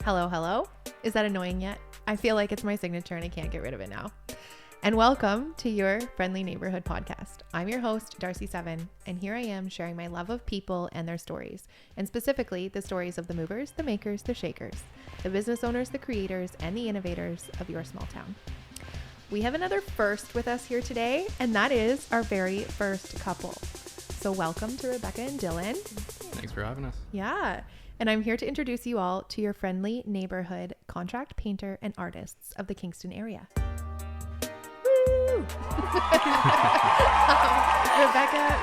Hello, hello. Is that annoying yet? I feel like it's my signature and I can't get rid of it now. And welcome to your Friendly Neighborhood podcast. I'm your host, Darcy Seven, and here I am sharing my love of people and their stories, and specifically the stories of the movers, the makers, the shakers, the business owners, the creators, and the innovators of your small town. We have another first with us here today, and that is our very first couple. So welcome to Rebecca and Dylan. Thanks for having us. Yeah. And I'm here to introduce you all to your friendly neighborhood contract painter and artists of the Kingston area. Woo! Rebecca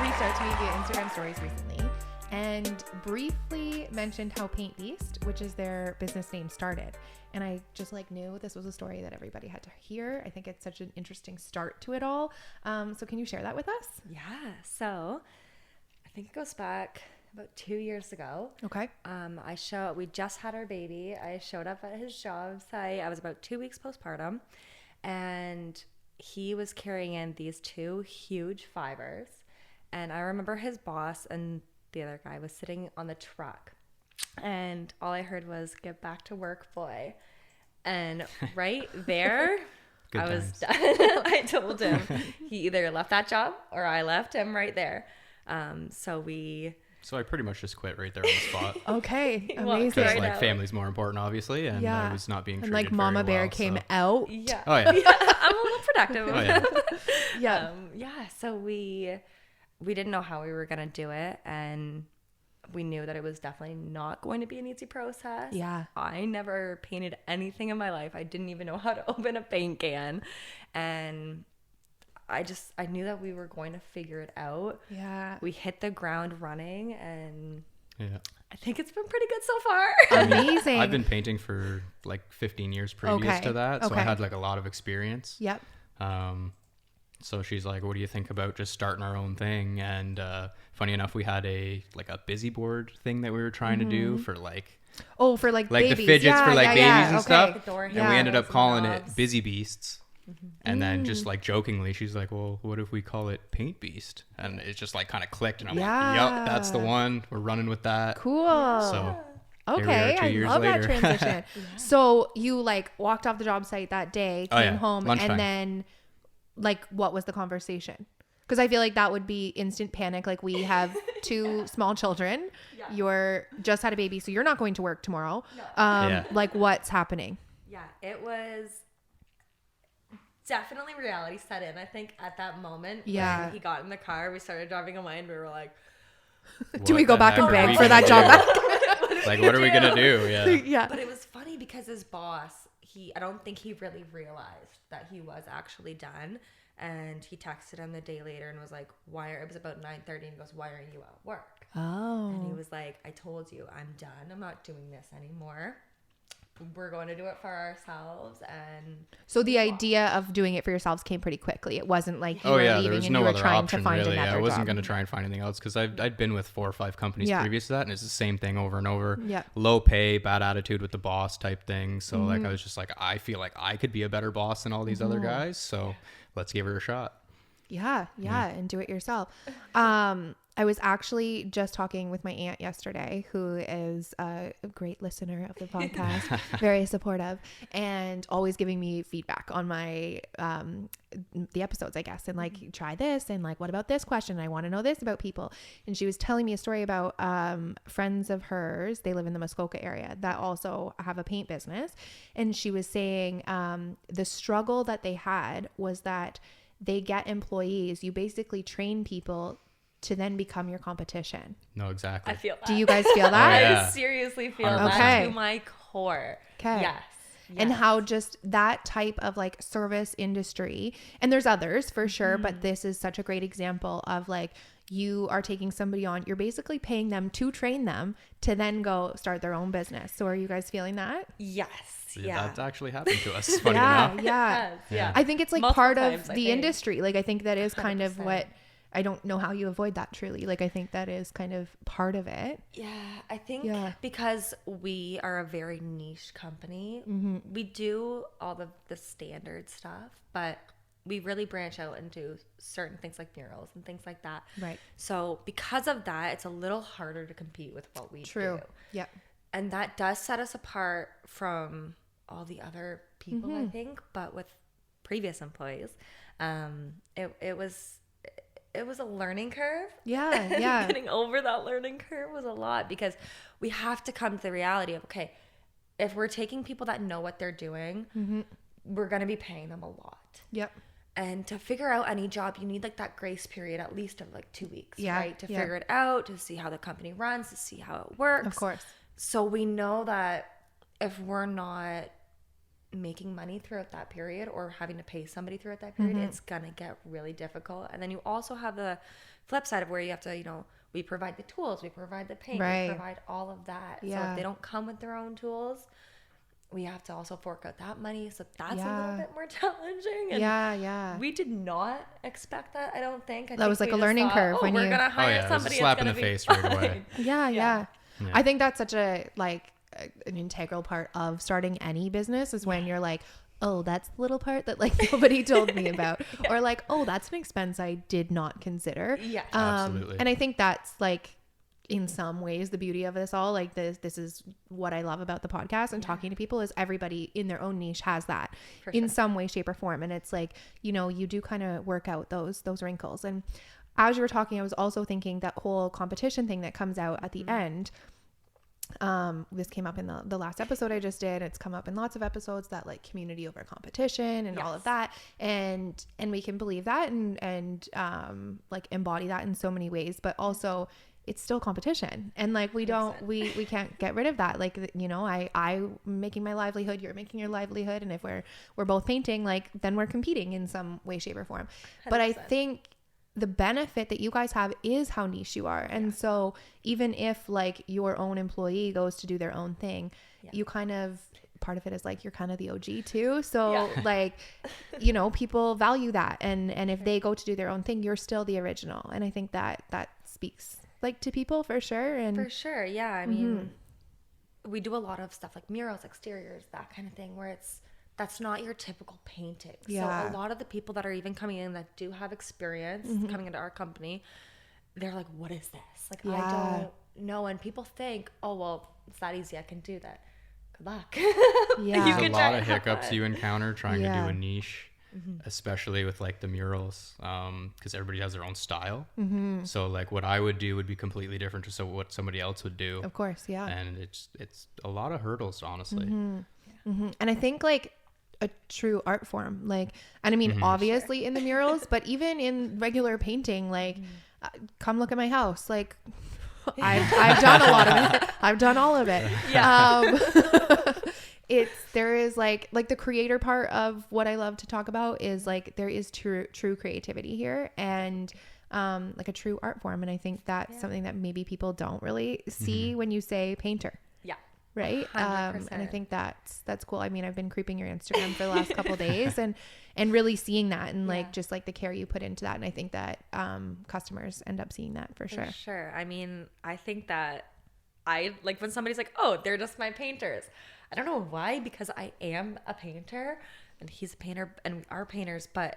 reached out to me via Instagram stories recently and briefly mentioned how Paint Beast, which is their business name, started. And I just knew this was a story that everybody had to hear. I think it's such an interesting start to it all. So can you share that with us? Yeah. So I think it goes back about 2 years ago. Okay. We just had our baby. I showed up at his job site. I was about 2 weeks postpartum, and he was carrying in these two huge fibers. And I remember his boss and the other guy was sitting on the truck, and all I heard was, "Get back to work, boy." And right there, I was done. I told him he either left that job or I left him right there. So I pretty much just quit right there on the spot. Okay, amazing. Because family's more important, obviously, and I was not being treated and Mama very Bear well, came so. out. Yeah. Oh yeah. I'm a little productive. Oh yeah. So we didn't know how we were gonna do it, and we knew that it was definitely not going to be an easy process. Yeah. I never painted anything in my life. I didn't even know how to open a paint can, and I knew that we were going to figure it out. Yeah. We hit the ground running, and Yeah. I think it's been pretty good so far. Amazing. I've been painting for 15 years previous to that, so I had a lot of experience. Yep. So she's like, "What do you think about just starting our own thing?" And funny enough, we had a busy board thing that we were trying to do for babies. the fidgets for babies and stuff. And we ended up calling it Busy Beasts. And then just jokingly, she's like, "Well, what if we call it Paint Beast?" And it just kind of clicked, and I'm like, "Yep, that's the one. We're running with that." Cool. So okay, here we are 2 years I love later. that transition. So you walked off the job site that day, came home, lunchtime. and then what was the conversation? Because I feel like that would be instant panic. We have two small children. Yeah. You're just had a baby, so you're not going to work tomorrow. No. What's happening? Yeah, it was definitely reality set in. I think at that moment, when he got in the car, we started driving away, and we were like, "Do we go back and beg for that job back?" What are we gonna do? Yeah. But it was funny because his boss, I don't think he really realized that he was actually done. And he texted him the day later and was like, it was about 9:30, and he goes, "Why aren't you at work?" Oh. And he was like, "I told you, I'm done. I'm not doing this anymore. We're going to do it for ourselves." And so the idea of doing it for yourselves came pretty quickly. It wasn't like you were there leaving was and no you were other trying option, to find really. another I wasn't job. going to try and find anything else because I'd been with 4 or 5 companies previous to that, and it's the same thing over and over. Yeah. Low pay, bad attitude with the boss type thing. So I was just I feel like I could be a better boss than all these other guys. So let's give her a shot. Yeah, and do it yourself. I was actually just talking with my aunt yesterday, who is a great listener of the podcast, very supportive, and always giving me feedback on my the episodes, I guess, and try this, and what about this question? I want to know this about people. And she was telling me a story about friends of hers. They live in the Muskoka area that also have a paint business, and she was saying the struggle that they had was that they get employees. You basically train people to then become your competition. No, exactly. I feel that. Do you guys feel that? I seriously feel 100%. that to my core. Okay. Yes. And how just that type of service industry, and there's others for sure, but this is such a great example of you are taking somebody on, you're basically paying them to train them to then go start their own business. So are you guys feeling that? Yes. Yeah. That actually happened to us. Funny enough. Yeah. I think it's part of the industry. I think that is 100%. Kind of what, I don't know how you avoid that truly. I think that is kind of part of it. Yeah, I think because we are a very niche company, we do all the standard stuff, but we really branch out into certain things like murals and things like that. Right. So because of that, it's a little harder to compete with what we do. Yep. And that does set us apart from all the other people, I think. But with previous employees, it was a learning curve. Yeah. Getting over that learning curve was a lot, because we have to come to the reality of, okay, if we're taking people that know what they're doing, we're going to be paying them a lot. Yep. And to figure out any job, you need like that grace period, at least of like 2 weeks, right? To Yeah. figure it out, to see how the company runs, to see how it works. Of course. So we know that if we're not making money throughout that period, or having to pay somebody throughout that period, it's gonna get really difficult. And then you also have the flip side of where you have to, you know, we provide the tools, we provide the paint, we provide all of that. So if they don't come with their own tools, we have to also fork out that money. So that's a little bit more challenging. And we did not expect that, I don't think. That was like a learning curve when we're gonna hire somebody. It was a slap in the face right away. Yeah. I think that's such a an integral part of starting any business, is when you're like, oh, that's the little part that like nobody told me about, or like, oh, that's an expense I did not consider. Absolutely. And I think that's like, in some ways, the beauty of this all. Like this is what I love about the podcast and talking to people, is everybody in their own niche has that in some way, shape, or form. And it's like, you know, you do kind of work out those wrinkles. And as you were talking, I was also thinking that whole competition thing that comes out at the end. This came up in the last episode I just did. It's come up in lots of episodes, that like community over competition and all of that. And we can believe that and like embody that in so many ways, but also it's still competition. And like, we can't get rid of that. Like, you know, I'm making my livelihood, you're making your livelihood. And if we're both painting, like, then we're competing in some way, shape, or form. 100%. But I think the benefit that you guys have is how niche you are. And so even if like your own employee goes to do their own thing, you kind of, part of it is like, you're kind of the OG too. So like, you know, people value that. And if they go to do their own thing, you're still the original. And I think that speaks like to people for sure. And for sure. Yeah. I mean, we do a lot of stuff like murals, exteriors, that kind of thing, where that's not your typical painting. So a lot of the people that are even coming in that do have experience coming into our company, they're like, what is this? Like, I don't know. And people think, oh, well, it's that easy, I can do that. Good luck. There's a lot of hiccups you encounter trying to do a niche, especially with like the murals, because everybody has their own style. So like what I would do would be completely different to what somebody else would do. Of course, And it's a lot of hurdles, honestly. And I think like a true art form, like, and I mean, obviously in the murals, but even in regular painting, like, come look at my house. Like, I've done a lot of it. I've done all of it. There is like the creator part of what I love to talk about is like, there is true creativity here, and like a true art form. And I think that's something that maybe people don't really see when you say painter. Right. And I think that's cool. I mean, I've been creeping your Instagram for the last couple of days and really seeing that, and like just like the care you put into that. And I think that customers end up seeing that for sure. I mean, I think that I like when somebody's like, oh, they're just my painters. I don't know why, because I am a painter and he's a painter and we are painters, but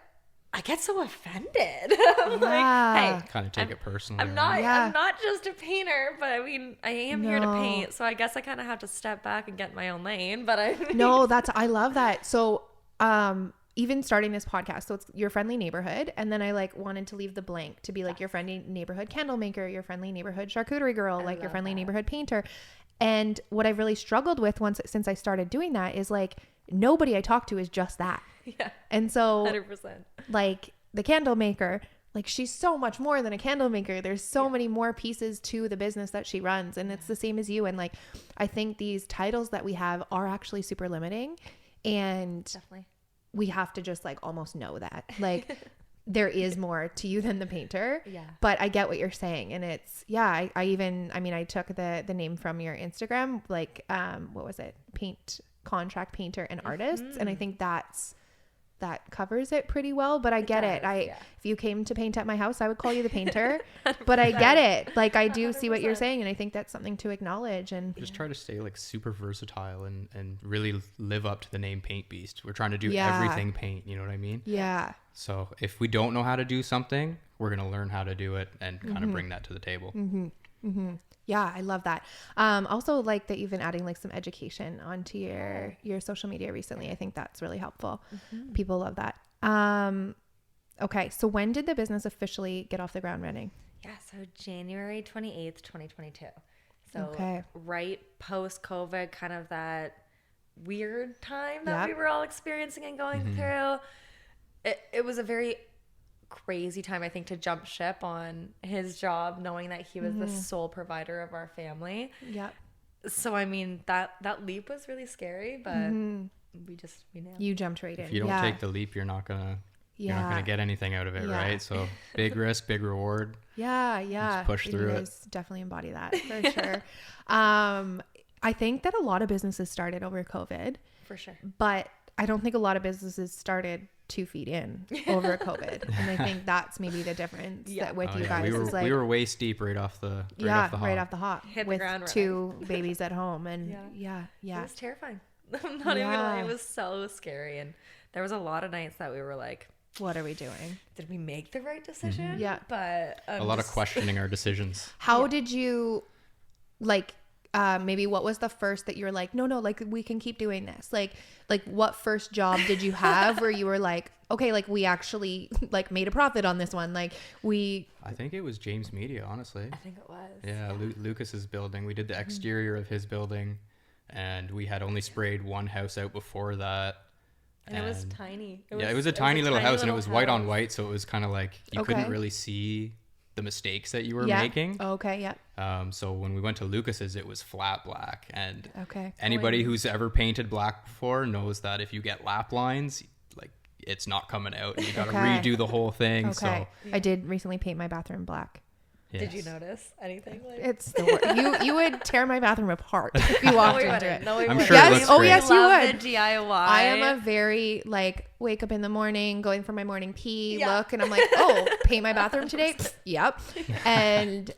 I get so offended. I'm like, hey, kind of take it personally. I'm not just a painter, but I mean, I am here to paint. So I guess I kind of have to step back and get in my own lane. But I love that. So, even starting this podcast, so it's your friendly neighborhood. And then I like wanted to leave the blank to be like your friendly neighborhood candle maker, your friendly neighborhood charcuterie girl, like your friendly neighborhood painter. And what I've really struggled with since I started doing that is like, nobody I talk to is just that. And so 100%. like the candle maker, like she's so much more than a candle maker. There's so many more pieces to the business that she runs, and it's the same as you. And like, I think these titles that we have are actually super limiting, and definitely we have to just like almost know that like there is more to you than the painter. But I get what you're saying. And it's, I took the name from your Instagram, like, what was it? Contract painter and artists. And I think that covers it pretty well, but I get it. If you came to paint at my house, I would call you the painter, but I get it. Like, I do 100%. See what you're saying. And I think that's something to acknowledge, and just try to stay like super versatile and really live up to the name Paint Beast. We're trying to do everything paint. You know what I mean? Yeah. So if we don't know how to do something, we're going to learn how to do it and kind of bring that to the table. Mm-hmm. Yeah, I love that. Also like that you've been adding like some education onto your social media recently. I think that's really helpful. Mm-hmm. People love that. Okay, so when did the business officially get off the ground running? Yeah, so January 28th, 2022. So right post-COVID, kind of that weird time that we were all experiencing and going through. It was a very crazy time, I think, to jump ship on his job, knowing that he was the sole provider of our family. Yep. So, I mean, that leap was really scary, but we nailed it. You jumped right in. If you don't take the leap, you're not gonna get anything out of it, right? So big risk, big reward. Yeah. Just push through it. You guys definitely embody that for sure. I think that a lot of businesses started over COVID. For sure. But I don't think a lot of businesses started 2 feet in over COVID. And I think that's maybe the difference that with you guys. We were waist deep right off the hop. Hit with the ground 2 babies at home. And yeah. It was terrifying. I'm not even gonna lie. It was so scary. And there was a lot of nights that we were like, what are we doing? Did we make the right decision? Yeah. But a lot of questioning our decisions. How did you maybe what was the first that you were like, no, like we can keep doing this? Like what first job did you have where you were like, okay, like we actually like made a profit on this one? Like I think it was James Media, honestly. I think it was. Yeah. Lucas's building. We did the exterior of his building, and we had only sprayed one house out before that. And it was tiny. It was a tiny little house, and it was white on white. So it was kind of like you couldn't really see the mistakes that you were making. Okay. Yeah. So when we went to Lucas's, it was flat black, and okay. Anybody who's ever painted black before knows that if you get lap lines, like it's not coming out, and you got to redo the whole thing. Okay. So I did recently paint my bathroom black. Yes. Did you notice anything? It's the worst. You would tear my bathroom apart if you walked into it. No, we I'm wouldn't. sure it looks great. Yes, you would. The DIY. I am a very wake up in the morning, going for my morning pee look, and I'm like, paint my bathroom today. Yep. And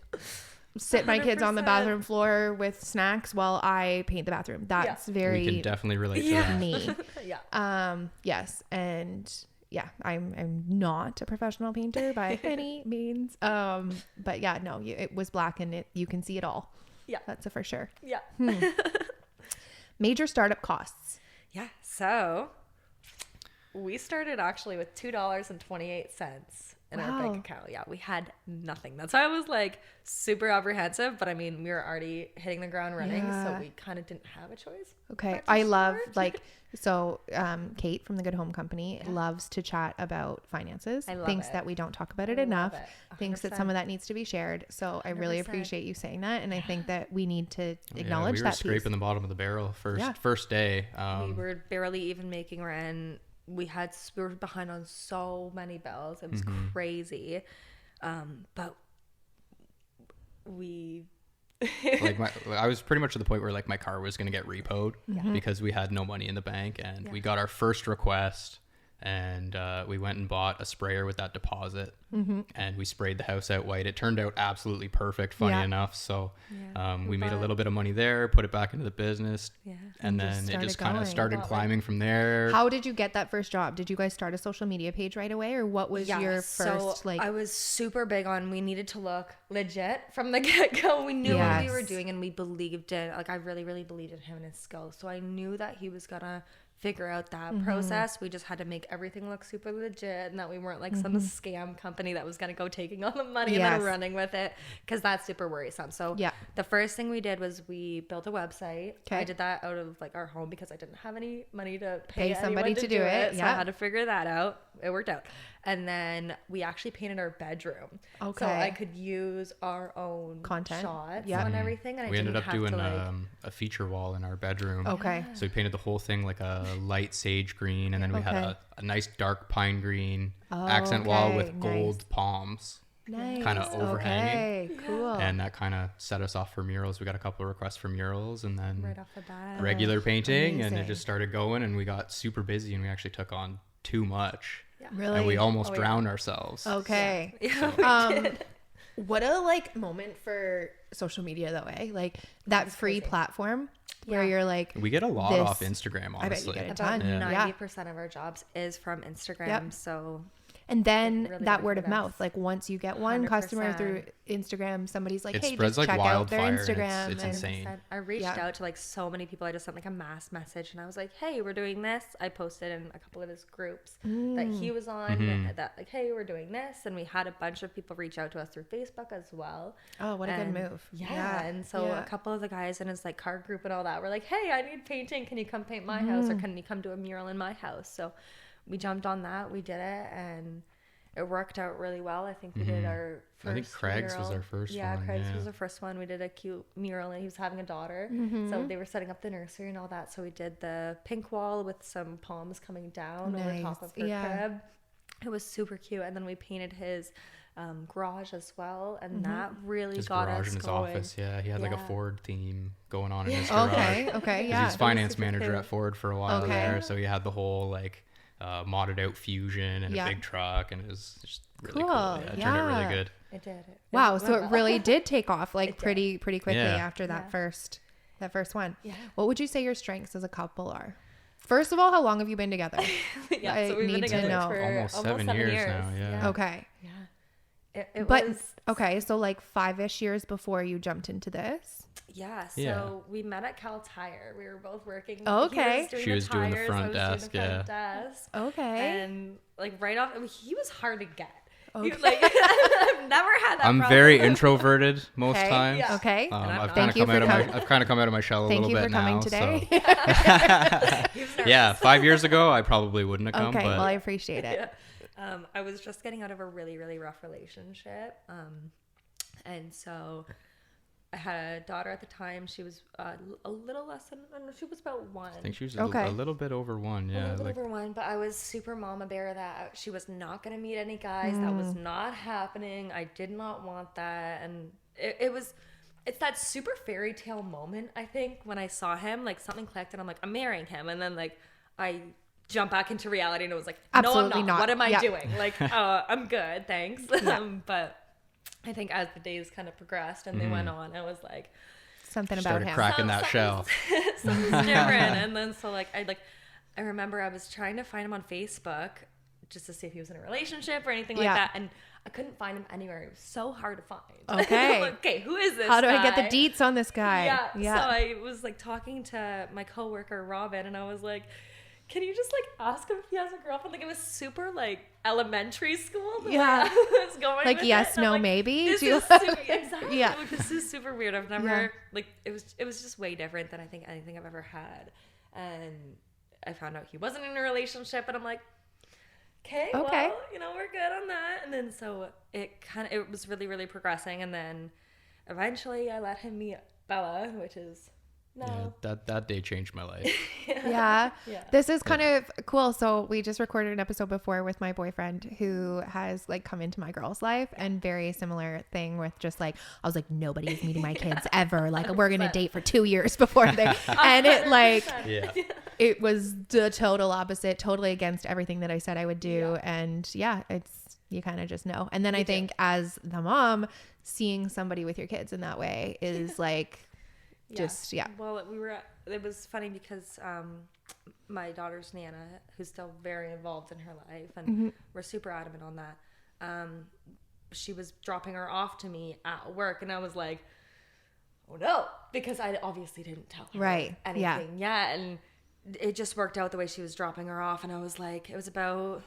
sit my kids on the bathroom floor with snacks while I paint the bathroom. That's very. We can definitely relate to that. Me. Yeah. Yes, and. Yeah, I'm not a professional painter by any means. But yeah, no, it was black and you can see it all. Yeah. That's for sure. Yeah. Major startup costs. Yeah. So we started actually with $2.28 in our bank account. Yeah, we had nothing. That's why I was like super apprehensive. But I mean, we were already hitting the ground running, so we kind of didn't have a choice. Okay. I love so Kate from the Good Home Company loves to chat about finances. Thinks that we don't talk about it enough. Thinks that some of that needs to be shared. So 100%. I really appreciate you saying that. And I think that we need to acknowledge that piece. We were scraping the bottom of the barrel first day. We were barely even making rent. We were behind on so many bills. It was crazy. But we I was pretty much at the point where like my car was going to get repoed because we had no money in the bank, and we got our first request, and we went and bought a sprayer with that deposit, and we sprayed the house out white. It turned out absolutely perfect, funny enough. So we made a little bit of money there, put it back into the business, and then it just kind of started climbing from there. How did you get that first job? Did you guys start a social media page right away, or what was your first I was super big on we needed to look legit from the get-go. We knew what we were doing, and we believed in, like, I really, really believed in him and his skills. So I knew that he was gonna figure out that process. We just had to make everything look super legit, and that we weren't like some scam company that was going to go taking all the money and then running with it, because that's super worrisome. So the first thing we did was we built a website. I did that out of like our home because I didn't have any money to pay somebody to do it. So I had to figure that out. It worked out. And then we actually painted our bedroom. So I could use our own content shots on everything. And we ended up doing a feature wall in our bedroom. So we painted the whole thing like a light sage green, and then we had a nice dark pine green accent wall with gold palms. Kind of overhanging. Cool. And that kind of set us off for murals. We got a couple of requests for murals, and then right off the bat, regular painting. And it just started going, and we got super busy, and we actually took on too much. Really? And we almost drowned ourselves. Okay. What a like moment for social media though, eh? Like that free platform where you're like, we get a lot off Instagram, honestly. I bet you get a ton. 90% of our jobs is from Instagram. So And then really that good word for of them. mouth, like once you get one customer 100%. through Instagram, somebody's like, It hey, spreads just like check out their wildfire. Instagram. It's insane. I reached Yeah. out to like so many people. I just sent like a mass message and I was like, hey, we're doing this. I posted in a couple of his groups that he was on that like, hey, we're doing this. And we had a bunch of people reach out to us through Facebook as well. Oh, what a good move. Yeah. And so a couple of the guys in his like car group and all that were like, hey, I need painting. Can you come paint my house, or can you come do a mural in my house? So we jumped on that. We did it, and it worked out really well. I think we did our first I think Craig's mural. was our first yeah, one. Craig's was our first one. We did a cute mural, and he was having a daughter. So they were setting up the nursery and all that. So we did the pink wall with some palms coming down over top of her crib. It was super cute. And then we painted his garage as well, and that really His got garage us in his going. office, yeah. He had like a Ford theme going on in his garage. Okay, yeah. He was finance super manager cute. at Ford for a while there, so he had the whole like modded out Fusion and a big truck, and it was just really cool. Yeah, it turned out really good. It did. Wow, went so it well. really did take off like pretty quickly Yeah. after that first one. Yeah. What would you say your strengths as a couple are? First of all, how long have you been together? Yeah, so we've been together for almost 7 years now. Yeah. Okay. Yeah. It But was okay, so like 5-ish years before you jumped into this. yeah. So Yeah. we met at Cal Tire. We were both working. Okay. He was She was doing the tires, front I was desk, doing the front desk. Okay. And like right off, I mean, he was hard to get. Okay. Like I've never had that. I'm problem. very introverted most Okay. times. Yeah. Okay. I've Thank kind you of for coming. I've kind of come out of my shell a Thank little you bit for coming now. today. So. Yeah, 5 years ago I probably wouldn't have come. Okay, but well, I appreciate it. Yeah. I was just getting out of a really, really rough relationship. And so I had a daughter at the time. She was a little less than, I don't know, she was about 1. I think she was Okay. a little bit over 1. A Yeah, little like bit over 1, but I was super mama bear that she was not going to meet any guys. That was not happening. I did not want that. And it's that super fairy tale moment, I think, when I saw him, like something clicked and I'm like, I'm marrying him. And then like I jump back into reality and it was like, Absolutely no, I'm not. not. What am I Yeah. doing? Like, I'm good. Thanks. But I think as the days kind of progressed and they went on, I was like, Something about started him. cracking that shell. something's different. And then so like I remember I was trying to find him on Facebook just to see if he was in a relationship or anything like that, and I couldn't find him anywhere. It was so hard to find. Okay. I'm like, okay, who is this How do guy? I get the deets on this guy? Yeah. So I was like talking to my coworker Robin, and I was like, can you just like ask him if he has a girlfriend? Like it was super like elementary school. Yeah. I was going Like with yes, it. And I'm no, like, maybe. This Do you- is super, exactly. Yeah. Like, this is super weird. I've never like it was just way different than I think anything I've ever had. And I found out he wasn't in a relationship, and I'm like, okay, well, we're good on that. And then so it was really, really progressing. And then eventually I let him meet Bella, which is that day changed my life. Yeah. This is kind of cool. So we just recorded an episode before with my boyfriend who has like come into my girl's life, and very similar thing with just like, I was like, nobody is meeting my kids ever. Like we're going to date for 2 years before they, and it like, it was the total opposite, totally against everything that I said I would do. And it's, you kind of just know. And then I think as the mom, seeing somebody with your kids in that way is like, Well, it was funny because my daughter's Nana, who's still very involved in her life, and we're super adamant on that. She was dropping her off to me at work, and I was like, oh no, because I obviously didn't tell her anything yet. And it just worked out the way she was dropping her off. And I was like, it was about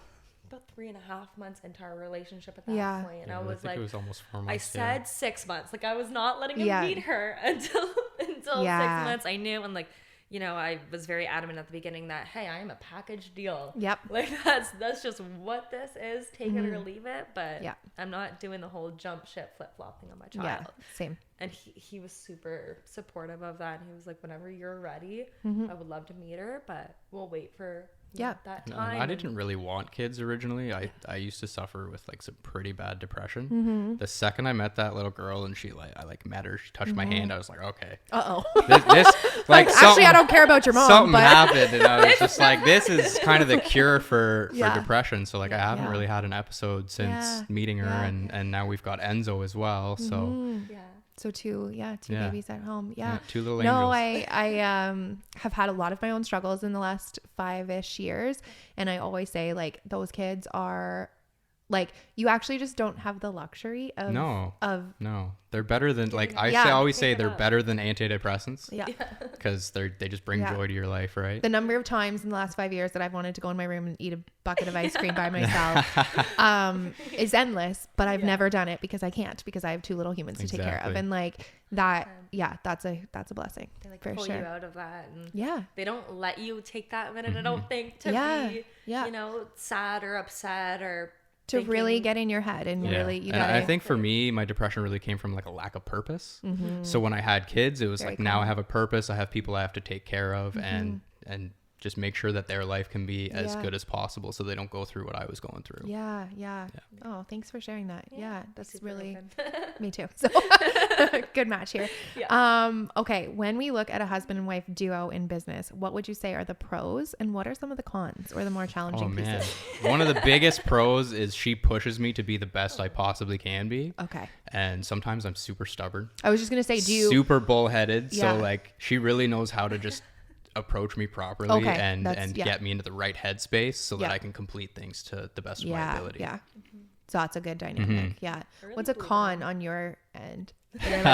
3.5 months into our relationship at that point. And I was like, it was almost 4 months. I said 6 months. Like I was not letting him meet her until 6 months. I knew. And like, I was very adamant at the beginning that, hey, I am a package deal. Yep. Like that's just what this is. Take it or leave it. But I'm not doing the whole jump ship flip flop thing on my child. Yeah, same. And he was super supportive of that. And he was like, whenever you're ready, I would love to meet her, but we'll wait for that time. I didn't really want kids originally. I used to suffer with like some pretty bad depression. The second I met that little girl and I met her, she touched my hand, I was like, okay. This like actually I don't care about your mom. Something happened, and I was just like, this is kind of the cure for depression. So like I haven't really had an episode since meeting her, and now we've got Enzo as well. So So two babies at home. Yeah. 2 little No, angels. I have had a lot of my own struggles in the last 5-ish years. And I always say like those kids are like you actually just don't have the luxury of No. They're better than, like, Yeah. always say they're better than antidepressants. Yeah. Because they just bring joy to your life, right? The number of times in the last 5 years that I've wanted to go in my room and eat a bucket of ice cream by myself is endless, but I've never done it because I can't, because I have 2 little humans to take care of. And like that, that's a blessing. They like for pull sure. you out of that, and Yeah. they don't let you take that minute. I don't think to be, you know, sad or upset or to really get in your head and really, you and gotta, I think for me, my depression really came from like a lack of purpose. So when I had kids, it was like, now I have a purpose. I have people I have to take care of and just make sure that their life can be as good as possible so they don't go through what I was going through. Yeah. Oh, thanks for sharing that. Yeah, that's really me too. So good match here. Okay, when we look at a husband and wife duo in business, what would you say are the pros and what are some of the cons or the more challenging pieces? One of the biggest pros is she pushes me to be the best I possibly can be. Okay. And sometimes I'm super stubborn. I was just going to say, super bullheaded. So like she really knows how to just approach me properly and get me into the right headspace so that I can complete things to the best of my ability. Yeah. So that's a good dynamic. Yeah. Really What's a con on your end? Like,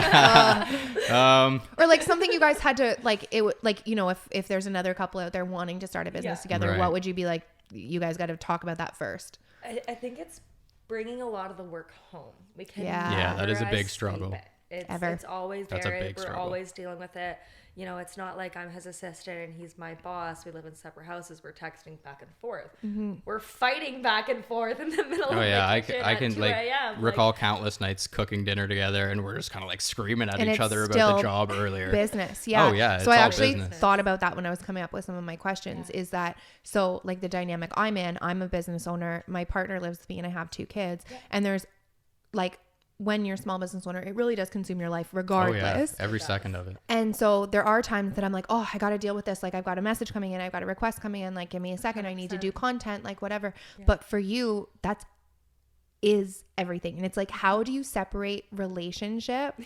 or like something you guys had to like, it would like, you know, if there's another couple out there wanting to start a business together, what would you be like? You guys got to talk about that first. I think it's bringing a lot of the work home. We can that is a big struggle. It's always there. That's a big We're struggle. always dealing with it. You know, it's not like I'm his assistant and he's my boss. We live in separate houses. We're texting back and forth. We're fighting back and forth in the middle of the kitchen I can like recall countless nights cooking dinner together and we're just kind of like screaming at each other about the job earlier. Business. So I actually thought about that when I was coming up with some of my questions is that, so like the dynamic I'm in, I'm a business owner. My partner lives with me and I have 2 kids and there's like, when you're a small business owner, it really does consume your life regardless. Every second of it. And so there are times that I'm like, oh, I got to deal with this. Like I've got a message coming in. I've got a request coming in. Like, give me a second. 100%. I need to do content, like whatever. Yeah. But for you, that is everything. And it's like, how do you separate relationship,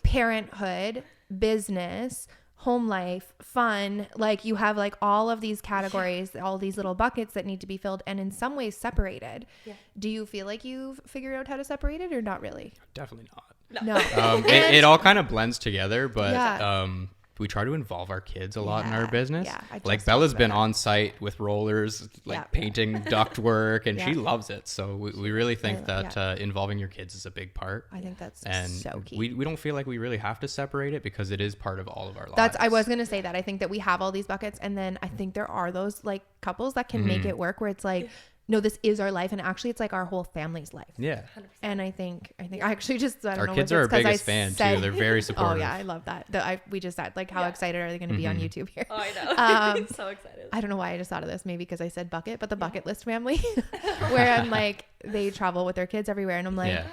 parenthood, business, home life, fun? Like you have like all of these categories, all these little buckets that need to be filled and in some ways separated. Yeah. Do you feel like you've figured out how to separate it or not really? Definitely not. No. It all kind of blends together, but we try to involve our kids a lot in our business. Yeah, like Bella's been on site with rollers, like painting duct work, and she loves it. So we really think that involving your kids is a big part. I think that's so key. We don't feel like we really have to separate it because it is part of all of our lives. I was going to say that. I think that we have all these buckets, and then I think there are those like couples that can make it work where it's like, no, this is our life, and actually it's like our whole family's life. Yeah. 100%. And I think I actually just, I don't know. Our kids are our biggest fan too. They're very supportive. Oh yeah, I love that. We just said like, how excited are they going to be on YouTube here? Oh, I know. I'm so excited. I don't know why I just thought of this, maybe because I said bucket, but the bucket list family where I'm like, they travel with their kids everywhere. And I'm like,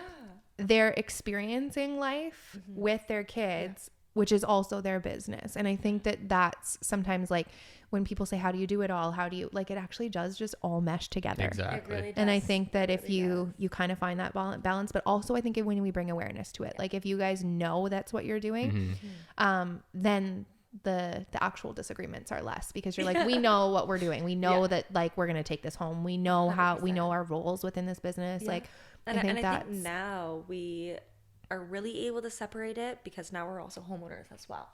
they're experiencing life with their kids, which is also their business. And I think that that's sometimes like, when people say, how do you do it all? How do you, like, it actually does just all mesh together. Exactly. Really, and I think that if you kind of find that balance, but also I think when we bring awareness to it, like if you guys know that's what you're doing, then the actual disagreements are less because you're like, we know what we're doing. We know that like, we're going to take this home. We know 100%. We know our roles within this business. Yeah. Like, I think now we are really able to separate it because now we're also homeowners as well.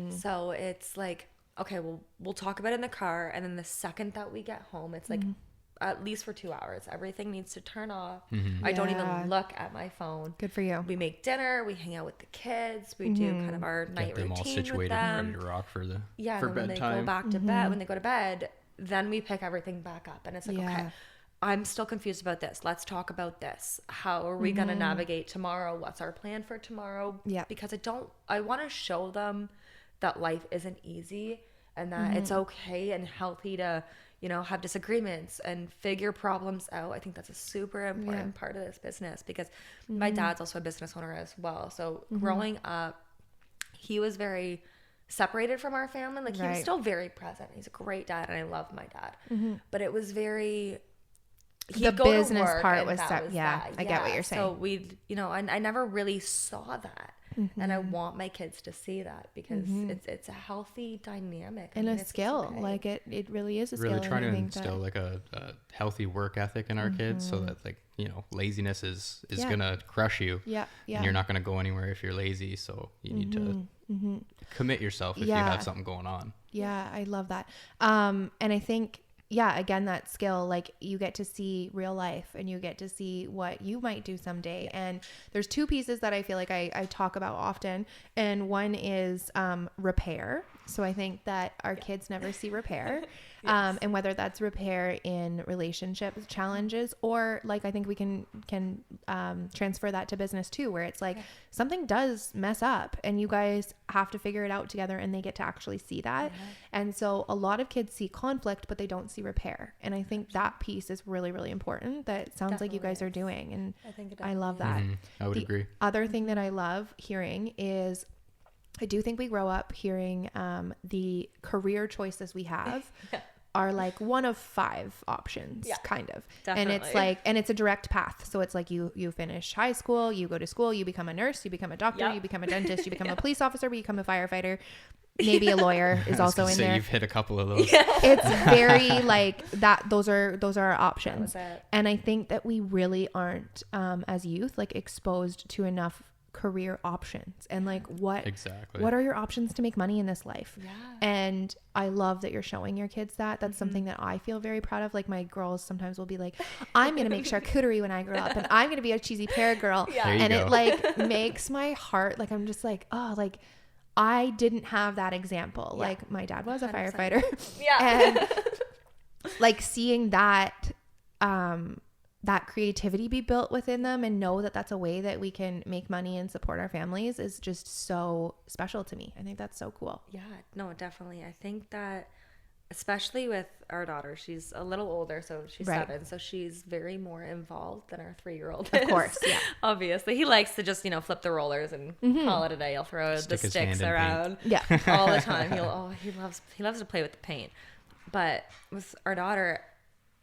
So it's like, okay, well, we'll talk about it in the car. And then the second that we get home, it's like at least for 2 hours, everything needs to turn off. I don't even look at my phone. Good for you. We make dinner. We hang out with the kids. We do kind of our night routine with them. Get them all situated and ready to rock for bedtime. When they go back to bed, when they go to bed, then we pick everything back up. And it's like, okay, I'm still confused about this. Let's talk about this. How are we going to navigate tomorrow? What's our plan for tomorrow? Yeah. Because I want to show them that life isn't easy and that it's okay and healthy to, you know, have disagreements and figure problems out. I think that's a super important part of this business because my dad's also a business owner as well. So growing up, he was very separated from our family. Like he was still very present. He's a great dad and I love my dad. But it was very... The business part was I get what you're saying. So I never really saw that. And I want my kids to see that because it's a healthy dynamic. And a skill. Okay. Like it really is a skill. Really trying to instill like a healthy work ethic in our kids so that like, you know, laziness is going to crush you. Yeah. And you're not going to go anywhere if you're lazy. So you need to commit yourself if you have something going on. Yeah, I love that. And I think, again, that skill, like you get to see real life and you get to see what you might do someday. And there's two pieces that I feel like I talk about often. And one is repair. So I think that our kids never see repair. And whether that's repair in relationship challenges or like, I think we can transfer that to business too, where it's like something does mess up and you guys have to figure it out together and they get to actually see that. And so a lot of kids see conflict, but they don't see repair. And I think that piece is really, really important. That sounds like you guys are doing. And I love that. I would agree. Other thing that I love hearing is I do think we grow up hearing the career choices we have are like one of 5 options, kind of. Definitely. And it's like, and it's a direct path. So it's like you finish high school, you go to school, you become a nurse, you become a doctor, you become a dentist, you become a police officer, you become a firefighter. Maybe a lawyer is also in there. You've hit a couple of those. It's very like that. Those are our options. And I think that we really aren't, as youth, like exposed to enough career options and like what are your options to make money in this life. And I love that you're showing your kids that. That's something that I feel very proud of. Like my girls sometimes will be like, I'm gonna make charcuterie when I grow up and I'm gonna be a cheesy pear girl. And it like makes my heart like, I'm just like, oh, like I didn't have that example. Like my dad was a 100%. Firefighter. And like seeing that that creativity be built within them and know that that's a way that we can make money and support our families is just so special to me. I think that's so cool. Yeah, no, definitely. I think that especially with our daughter, she's a little older, so she's 7, so she's very more involved than our 3-year-old is. Of course, Obviously, he likes to just, you know, flip the rollers and call it a day. He'll throw the sticks around all the time. He loves to play with the paint. But with our daughter,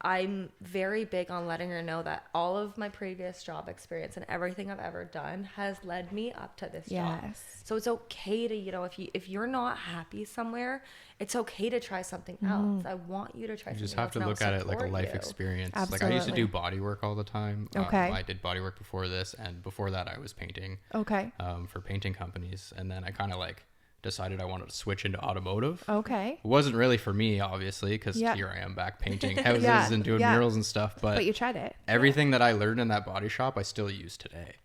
I'm very big on letting her know that all of my previous job experience and everything I've ever done has led me up to this job. So it's okay to, you know, if you're not happy somewhere, it's okay to try something else. I want you to try something else. You just have to look at it like a life experience. Absolutely. Like I used to do body work all the time. I did body work before this, and before that I was painting. For painting companies, and then I kind of like decided I wanted to switch into automotive. It wasn't really for me, obviously, because here I am back painting houses and doing murals and stuff. But you tried it. Everything that I learned in that body shop, I still use today.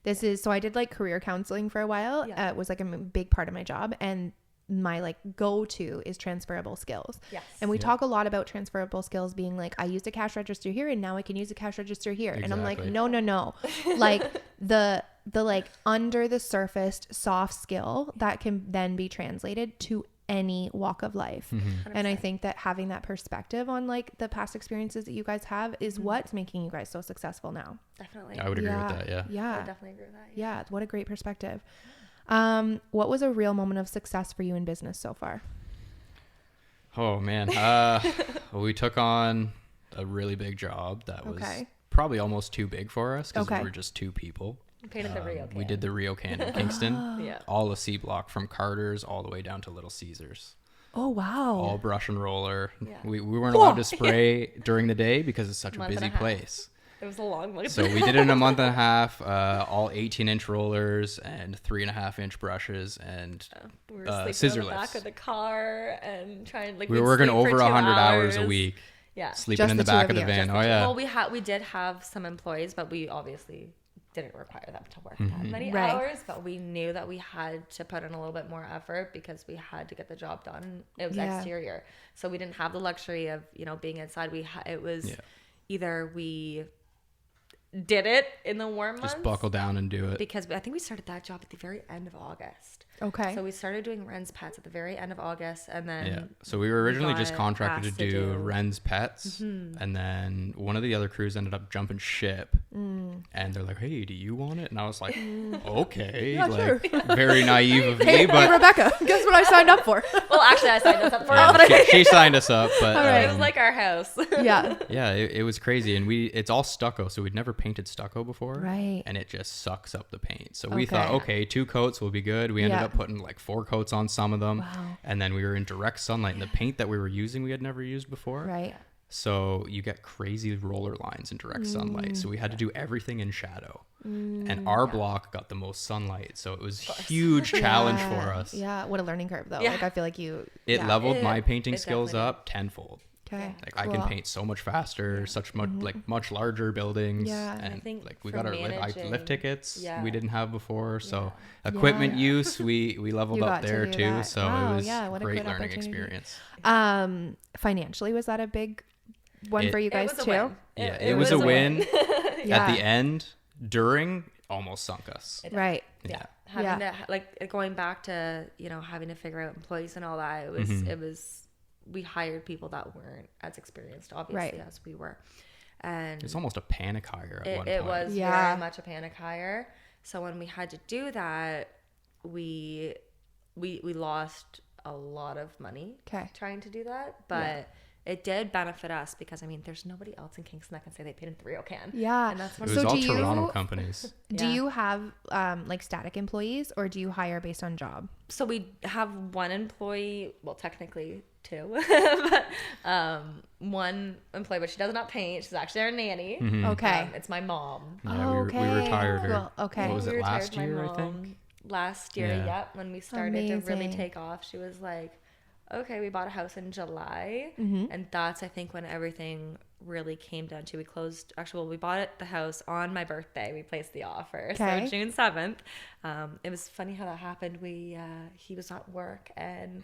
This is, so I did like career counseling for a while. It was like a big part of my job. And my like go-to is transferable skills. And we talk a lot about transferable skills being like, I used a cash register here and now I can use a cash register here. And I'm like, no. Like the like under the surface soft skill that can then be translated to any walk of life. And I think that having that perspective on like the past experiences that you guys have is what's making you guys so successful now. Definitely. I would agree with that. I definitely agree with that. Yeah. What a great perspective. What was a real moment of success for you in business so far? Oh man. We took on a really big job that was probably almost too big for us because we were just 2 people. We painted the Rio can. We did the Rio can in Kingston. All of C block from Carter's all the way down to Little Caesars. Oh wow. All brush and roller. We weren't allowed to spray during the day because it's such a busy place. It was a long one. So we did it in a month and a half, all 18-inch rollers and 3.5-inch brushes and we were scissor in the lifts. back of the car and trying like we were working over 100 hours a week. Sleeping just in the back of the van. Well, we did have some employees, but we obviously didn't require them to work that many hours, but we knew that we had to put in a little bit more effort because we had to get the job done. It was exterior, so we didn't have the luxury of, you know, being inside. It was either we did it in the warm months, just buckle down and do it, because I think we started that job at the very end of August. So we started doing Ren's Pets at the very end of August, and then so we were originally just contracted to do Ren's Pets, and then one of the other crews ended up jumping ship, And they're like, hey, do you want it? And I was like, okay. Yeah, like, sure. very naive of me. Hey, But Rebecca, guess what I signed up for? Well, actually, I signed us up for yeah, it, but she signed us up. But right. it was like our house. Yeah. yeah, it was crazy. And it's all stucco. So we'd never painted stucco before. Right. And it just sucks up the paint. So we Okay. thought, okay, 2 coats will be good. We ended Yeah. up putting like 4 coats on some of them. Wow. And then we were in direct sunlight. And the paint that we were using, we had never used before. Right. So you get crazy roller lines in direct sunlight. So we had to do everything in shadow. And our block got the most sunlight. So it was a huge challenge for us. Yeah. What a learning curve, though. Yeah. Like, I feel like It leveled my painting it skills definitely up tenfold. Okay. Like I can paint so much faster, such much like much larger buildings. Yeah. And I think like we for got our managing- lift tickets Yeah. we didn't have before. So Yeah. equipment use we leveled You up got to there do too. that. So Wow, it was yeah, what a great good learning opportunity. experience. Financially, was that a big one for you guys It was a too? win. Yeah, it was a win. Yeah. At the end, during, almost sunk us. Right. Yeah. Having to like going back to having to figure out employees and all that. It was we hired people that weren't as experienced obviously Right. as we were, and It's almost a panic hire at one it point. was Yeah. very much a panic hire. So when we had to do that, we lost a lot of money Okay. trying to do that, but it did benefit us because there's nobody else in Kingston that can say they painted 3O can. Yeah. And that's It one was So all do you- Toronto companies. Do Yeah. you have like static employees, or do you hire based on job? So we have one employee, well, technically 2, but one employee, but she does not paint. She's actually our nanny. Okay. It's my mom. Yeah, we Okay. retired her. Cool. Okay. What was We it, retired last my year, I mom think? Last year, Yeah. yep. When we started to really Amazing. take off, she was like, okay, we bought a house in July. Mm-hmm. And that's, I think, when everything really came down to. We bought the house on my birthday. We placed the offer. Okay. So June 7th. It was funny how that happened. He was at work and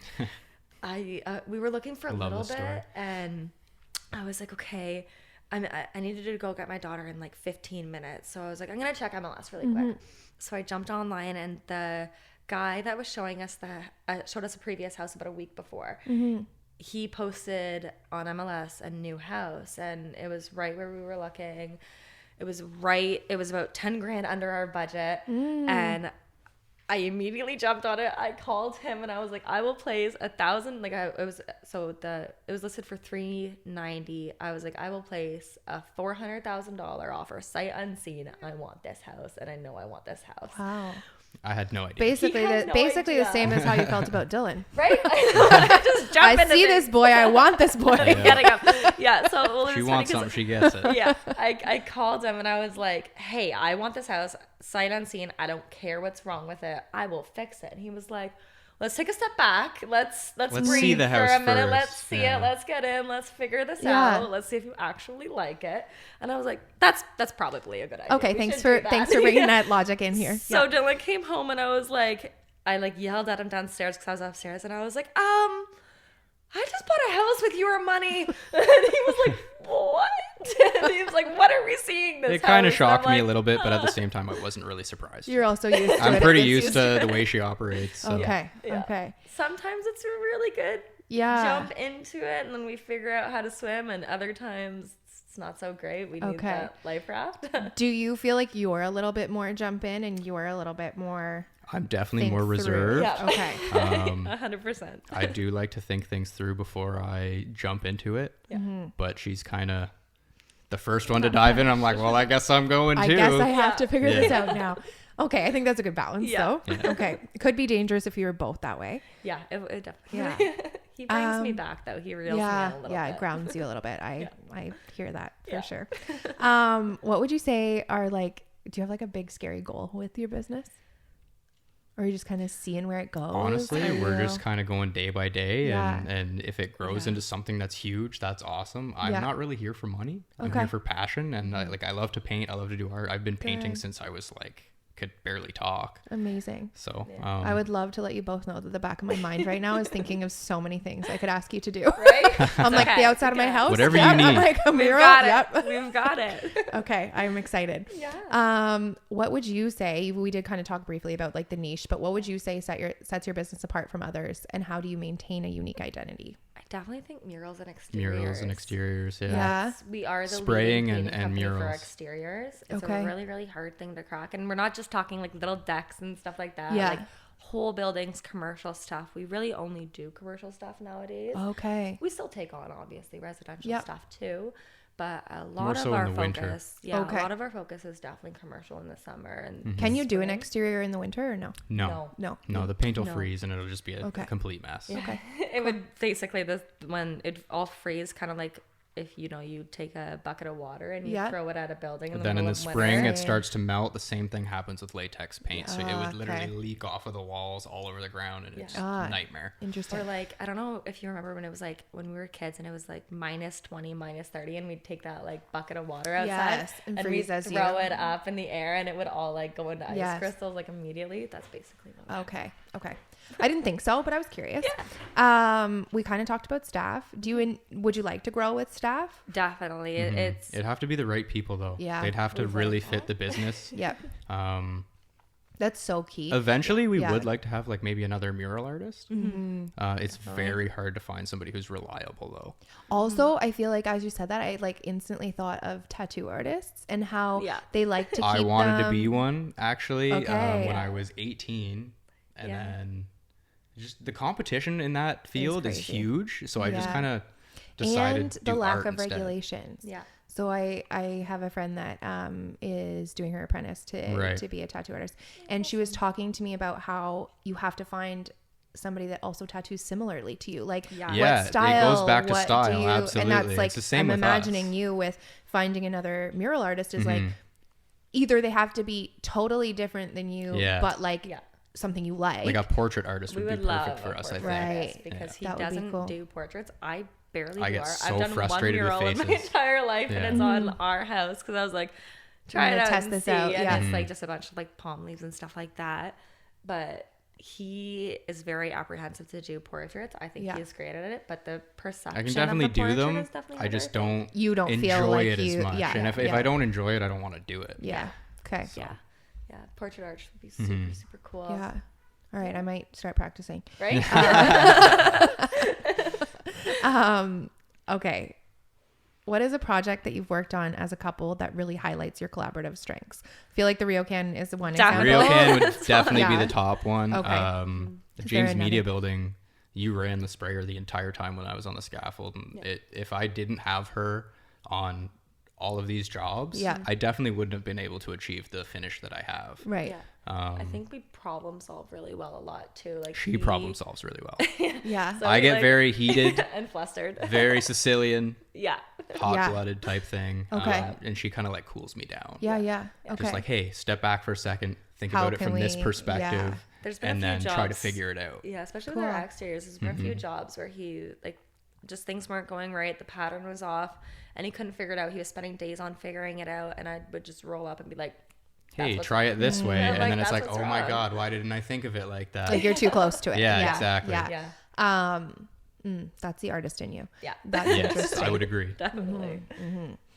we were looking for a I love little this bit, story. and I was like, okay, I needed to go get my daughter in like 15 minutes. So I was like, I'm going to check MLS really quick. So I jumped online, and the guy that was showing us showed us a previous house about a week before. He posted on MLS a new house, and it was right where we were looking. It was about 10 grand under our budget. And I immediately jumped on it. I called him and I was like, I will place 1,000. Like it was listed for $390. I was like, I will place a $400,000 offer, sight unseen. I want this house, and I know I want this house. Wow. I had no idea. Basically, He had no the idea. same as how you felt about Dylan. Right? I just jump I into see things. this boy. I want this boy. Getting up. Yeah. So well, it She was wants funny 'cause- something, she gets it. yeah, I called him and I was like, hey, I want this house, sight unseen. I don't care what's wrong with it. I will fix it. And he was like, let's take a step back. Let's Let's breathe see the house for a minute. first. Let's see Yeah. it. Let's get in. Let's figure this Yeah. out. Let's see if you actually like it. And I was like, that's probably a good idea. Okay, We thanks should for do that. thanks for bringing Yeah. that logic in here. So Dylan came home and I yelled at him downstairs because I was upstairs, and I was like, I just bought a house with your money. And he was like, what? And he was like, what are we seeing this It kind of house? And I'm shocked me a like, little bit, but at the same time, I wasn't really surprised. You're also used to it. I'm pretty It gets used to the way she operates. So. Okay. Yeah. Okay. Sometimes it's a really good Yeah. jump into it, and then we figure out how to swim, and other times it's not so great. We need Okay. that life raft. Do you feel like you're a little bit more jump in and you're a little bit more I'm definitely think more through? reserved. Yeah. Okay. 100%. I do like to think things through before I jump into it. Yeah. But she's kind of the first one to dive in. I'm like, well, I guess I'm going I too. guess I have to figure this Yeah. out now. Okay, I think that's a good balance Yeah. though. Okay. It could be dangerous if you were both that way. Yeah, it definitely. Yeah. He brings me back though. He reels me Yeah. in a little Yeah, bit. it grounds you a little bit. I hear that for Yeah. sure. What would you say are do you have like a big scary goal with your business? Or are you just kind of seeing where it goes? Honestly, Are we're you- just kind of going day by day. Yeah. And if it grows Yeah. into something that's huge, that's awesome. I'm Yeah. not really here for money. I'm Okay. here for passion. And I love to paint. I love to do art. I've been painting Good. since I was could barely talk. Amazing. So I would love to let you both know that the back of my mind right now is thinking of so many things I could ask you to do. Right? I'm like Okay, the outside of my okay. house. Whatever Yep. you I'm need. like a We've mural. got Yep. it. We've got it. Okay, I'm excited. Yeah. What would you say? We did kind of talk briefly about like the niche, but what would you say sets your business apart from others, and how do you maintain a unique identity? I definitely think murals and exteriors. Yeah. Yes, we are the spraying leading and murals for exteriors. It's a really, really hard thing to crack, and we're not just talking like little decks and stuff like that. Yeah. Like whole buildings, commercial stuff. We really only do commercial stuff nowadays. Okay. We still take on obviously residential stuff too. But a More lot so of our in the winter. a lot of our focus is definitely commercial in the summer. And Can you do an exterior in the winter or no? No, the paint will freeze and it'll just be a complete mess. Yeah. Okay. It would basically when it all freeze, kind of like if you take a bucket of water and you throw it at a building. But then in the spring it starts to melt. The same thing happens with latex paint. So it would literally leak off of the walls all over the ground, and it's a nightmare. Interesting. Or like, I don't know if you remember when it was like when we were kids and it was like -20, -30, and we'd take that like bucket of water outside and we'd throw it up in the air and it would all like go into ice crystals like immediately. That's basically what Okay. I didn't think so, but I was curious. We kind of talked about staff. Would you like to grow with staff? Definitely. It'd have to be the right people though. Yeah. They'd have to really fit the business. Yep. That's so key. Eventually we would like to have like maybe another mural artist. It's very hard to find somebody who's reliable though. Also, I feel like as you said that, I like instantly thought of tattoo artists and how they like to keep I wanted them... to be one actually when I was 18, and then just the competition in that field is huge, so I just kind of decided and to the do lack art of instead. regulations. So I have a friend that is doing her apprentice to be a tattoo artist, and she was talking to me about how you have to find somebody that also tattoos similarly to you, like what style, it goes back to style. Absolutely. And that's like, it's the same I'm with imagining us. you with finding another mural artist is like either they have to be totally different than you, but like something you like a portrait artist would be perfect for us, I think. Right. Because he doesn't do portraits. I barely I do get art. so I've done frustrated one mural with in my entire life, and it's on our house because I was like, try it out test and this see. out. And it's like just a bunch of like palm leaves and stuff like that. But he is very apprehensive to do portraits. I think he is great at it, but the perception I can definitely of the do them. is definitely I just better. you don't enjoy feel like it you, as much. And if I don't enjoy it, I don't want to do it. Okay. So. Yeah. Portrait art should be super, super cool. Yeah. All right. I might start practicing. Right? Okay. What is a project that you've worked on as a couple that really highlights your collaborative strengths? I feel like the Ryokan is the one example. Ryokan would definitely be the top one. Okay. The James Media Building, you ran the sprayer the entire time when I was on the scaffold. And if I didn't have her on all of these jobs, I definitely wouldn't have been able to achieve the finish that I have. Right. Yeah. I think we problem solve really well a lot too. Like she problem solves really well. Yeah. So I get very heated and flustered. Very Sicilian. Yeah. Hot-blooded type thing. Okay. And she kind of like cools me down. Yeah. Okay. Just like, hey, step back for a second, think about it from this perspective, There's been and a few then jobs, try to figure it out. Yeah, especially with our exteriors. There's been a few jobs where he like just things weren't going right, the pattern was off, and he couldn't figure it out. He was spending days on figuring it out, and I would just roll up and be like, hey, try it this way. And like, then it's like, what's oh my wrong. God, why didn't I think of it like that? Like you're too close to it. Yeah, exactly. Yeah. That's the artist in you. Yeah. That's Yes, interesting. I would agree. Definitely.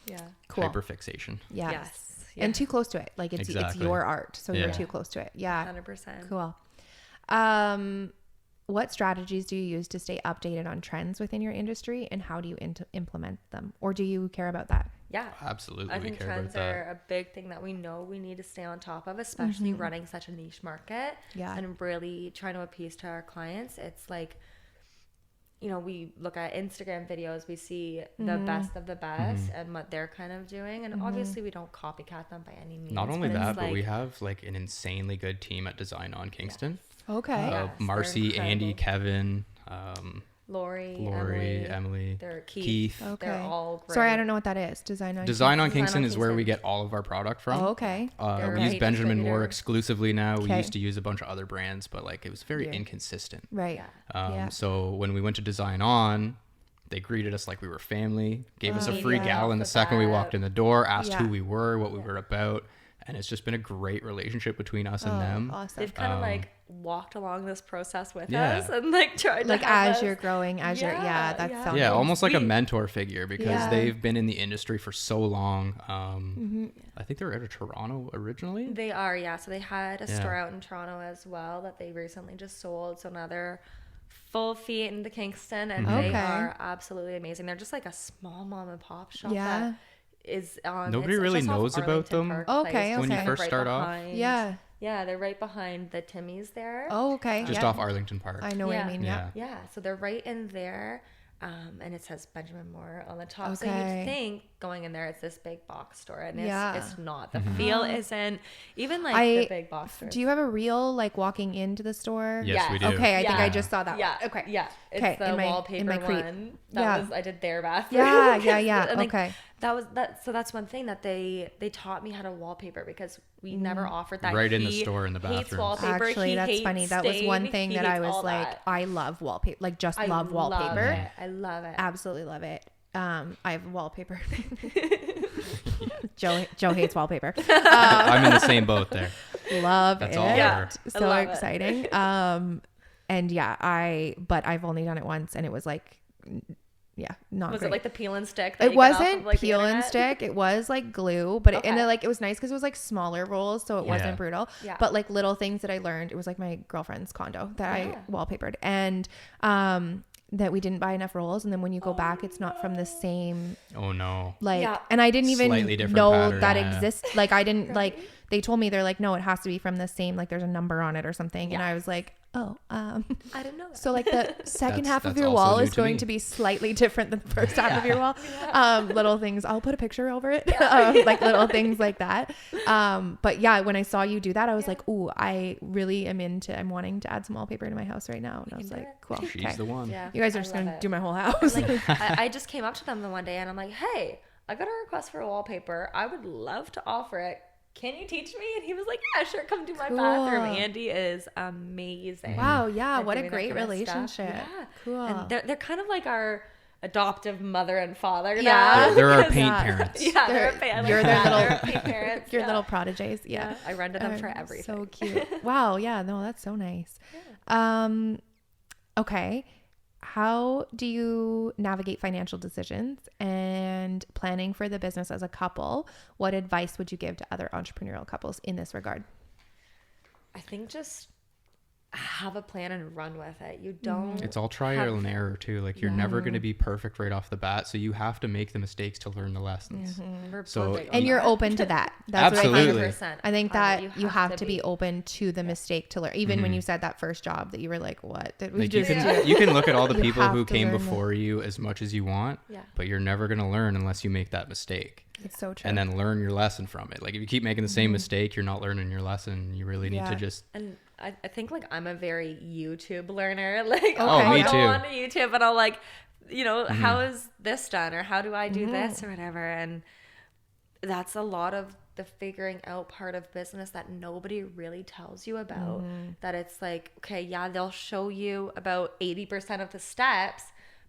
Yeah. Cool. Hyperfixation. Yes. And too close to it. Like it's your art, so you're too close to it. Yeah. 100%. Cool. What strategies do you use to stay updated on trends within your industry, and how do you implement them, or do you care about that? Yeah, absolutely. I think trends are a big thing that we know we need to stay on top of, especially running such a niche market. Yeah. And really trying to appease to our clients. It's like, we look at Instagram videos, we see the best of the best and what they're kind of doing. And obviously we don't copycat them by any means. Not only that, but we have like an insanely good team at Design on Kingston. Okay. Marcy, Andy, Kevin, Lori, Emily, they're Keith. Okay. They're all great. Sorry, I don't know what that is. Design on Kingston is where we get all of our product from. Oh, okay. We use Benjamin Moore exclusively now. We used to use a bunch of other brands, but like it was very inconsistent. Right. So when we went to Design On, they greeted us like we were family, gave us a free gallon the second we walked in the door, asked who we were, what we were about. And it's just been a great relationship between us and them. Awesome. They've kind of like walked along this process with us and like tried to like have as us. you're growing, as you're almost like a mentor figure, because they've been in the industry for so long. I think they're out of Toronto originally. They are, so they had a store out in Toronto as well that they recently just sold. So now they're full feet into Kingston, and they are absolutely amazing. They're just like a small mom and pop shop that is on. Nobody really knows about them. When you first start off. Yeah, they're right behind the Timmy's there. Oh, okay. Just off Arlington Park. I know what you mean. Yeah. So they're right in there. And it says Benjamin Moore on the top. So you'd think going in there, it's this big box store, and it's not. The feel isn't even like the big box store. Do you have a reel like walking into the store? Yes, we do. Okay, I think I just saw that. Yeah. One. Okay. Yeah. It's the wallpaper one. That was I did their bathroom. Yeah. And okay. That was that. So that's one thing that they taught me how to wallpaper, because we never offered that. Right in the store in the bathroom. Actually, that's funny. That was one thing that I was like, I love wallpaper. Like, just love wallpaper. I love it. Absolutely love it. I have wallpaper. Joe hates wallpaper. I'm in the same boat there. Love That's it. all Yeah. So exciting. And but I've only done it once, and it was like, not was great. It like the peel and stick? It wasn't peel and stick. It was like glue, but it was nice because it was like smaller rolls, so it wasn't brutal. Yeah. But like little things that I learned, it was like my girlfriend's condo that I wallpapered, and that we didn't buy enough rolls, and then when you go back, it's not from the same. Oh no! And I didn't even know pattern, that exists. Like I didn't like. They told me, they're like, no, it has to be from the same. Like there's a number on it or something, and I was like, I didn't know that. So like the second half of your wall is going to be slightly different than the first half of your wall. Little things. I'll put a picture over it. Like little things like that. But yeah, when I saw you do that, I was like, ooh, I'm wanting to add some wallpaper to my house right now. And I was like, cool. She's the one. Yeah, you guys are just going to do my whole house. Like, I just came up to them the one day and I'm like, hey, I got a request for a wallpaper. I would love to offer it. Can you teach me? And he was like, yeah, sure, come do my bathroom. Andy is amazing. Wow, yeah, what a great relationship. Yeah. Cool. And they're kind of like our adoptive mother and father. Yeah. They're our paint parents. Yeah, you're their little paint parents. Your little proteges. Yeah. I run to them for everything. So cute. Wow, yeah, no, that's so nice. Okay. How do you navigate financial decisions and planning for the business as a couple? What advice would you give to other entrepreneurial couples in this regard? I think just have a plan and run with it. You don't. It's all trial and error too. Like you're never going to be perfect right off the bat, so you have to make the mistakes to learn the lessons. And you're open to that. That's absolutely. What I think that you have to be open to the mistake to learn. Even when you said that first job that you were like, what did we just do? You can look at all the people who came before you as much as you want, but you're never going to learn unless you make that mistake. It's so true. And then learn your lesson from it. Like if you keep making the same mistake, you're not learning your lesson. You really need to just. And I think like I'm a very YouTube learner. Like I'll go on to YouTube and I'll like, how is this done, or how do I do this or whatever. And that's a lot of the figuring out part of business that nobody really tells you about. That it's like, okay, yeah, they'll show you about 80% of the steps,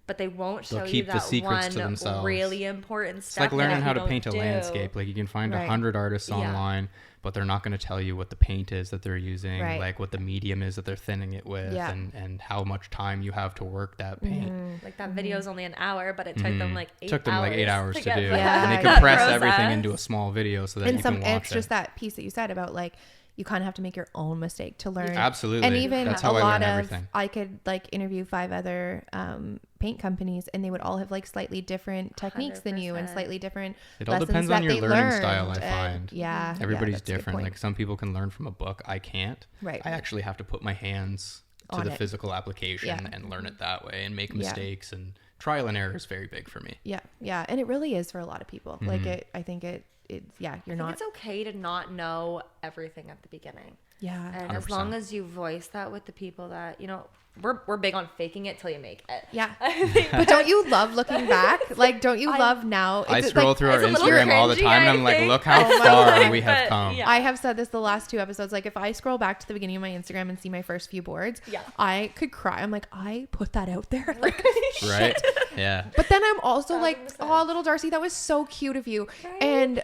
but they won't show you that one really important step. It's like learning how to paint a landscape. Like you can find 100 artists online, but they're not going to tell you what the paint is that they're using, like what the medium is that they're thinning it with, and how much time you have to work that paint. Like that video is only an hour, but it took them like 8 hours to do. Yeah. And they compress everything into a small video so that you can watch it. It's just that piece that you said about like, you kind of have to make your own mistake to learn. Absolutely. And even that's how I learn everything. I could like interview 5 other paint companies, and they would all have like slightly different techniques 100%. Than you, and slightly different it all depends on your learning style, I find. Everybody's different. Like some people can learn from a book. I can't. Right. I actually have to put my hands to the physical application and learn it that way and make mistakes, and trial and error is very big for me. Yeah. And it really is for a lot of people. Like I think it's okay to not know everything at the beginning. Yeah. And 100%. as long as you voice that with the people that, we're big on faking it till you make it. Yeah. But don't you love looking back? Like, don't you love now? I scroll through our Instagram all the time and I'm like, look how far we have come. Yeah. I have said this the last 2 episodes. Like, if I scroll back to the beginning of my Instagram and see my first few boards, I could cry. I'm like, I put that out there. Like, right? Yeah. But then I'm also 100%. Like, oh, little Darcy, that was so cute of you. Right? And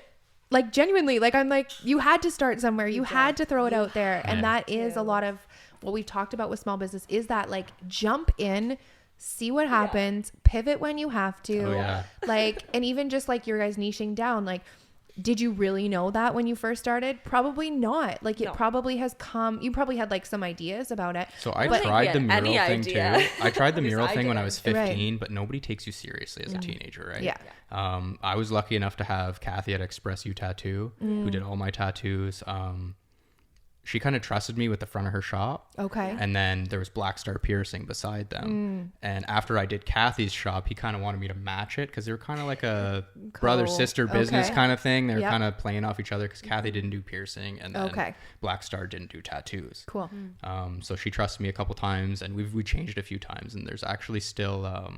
like, genuinely, like, I'm like, you had to start somewhere. You had to throw it out there. And that is a lot of what we've talked about with small business, is that like jump in, see what happens, pivot when you have to. Like, and even just like your guys niching down, like Did you really know that when you first started? Probably not. Like it probably has come, you probably had like some ideas about it. So I tried the mural thing too. I tried the mural thing when I was 15, but nobody takes you seriously as a teenager, right? Yeah. I was lucky enough to have Kathy at Express You Tattoo, who did all my tattoos. She kind of trusted me with the front of her shop. Okay. And then there was Black Star Piercing beside them. And after I did Kathy's shop, he kind of wanted me to match it because they were kind of like a brother-sister business kind of thing. They were kind of playing off each other because Kathy didn't do piercing and then Black Star didn't do tattoos. Cool. So she trusted me a couple times and we changed a few times. And there's actually still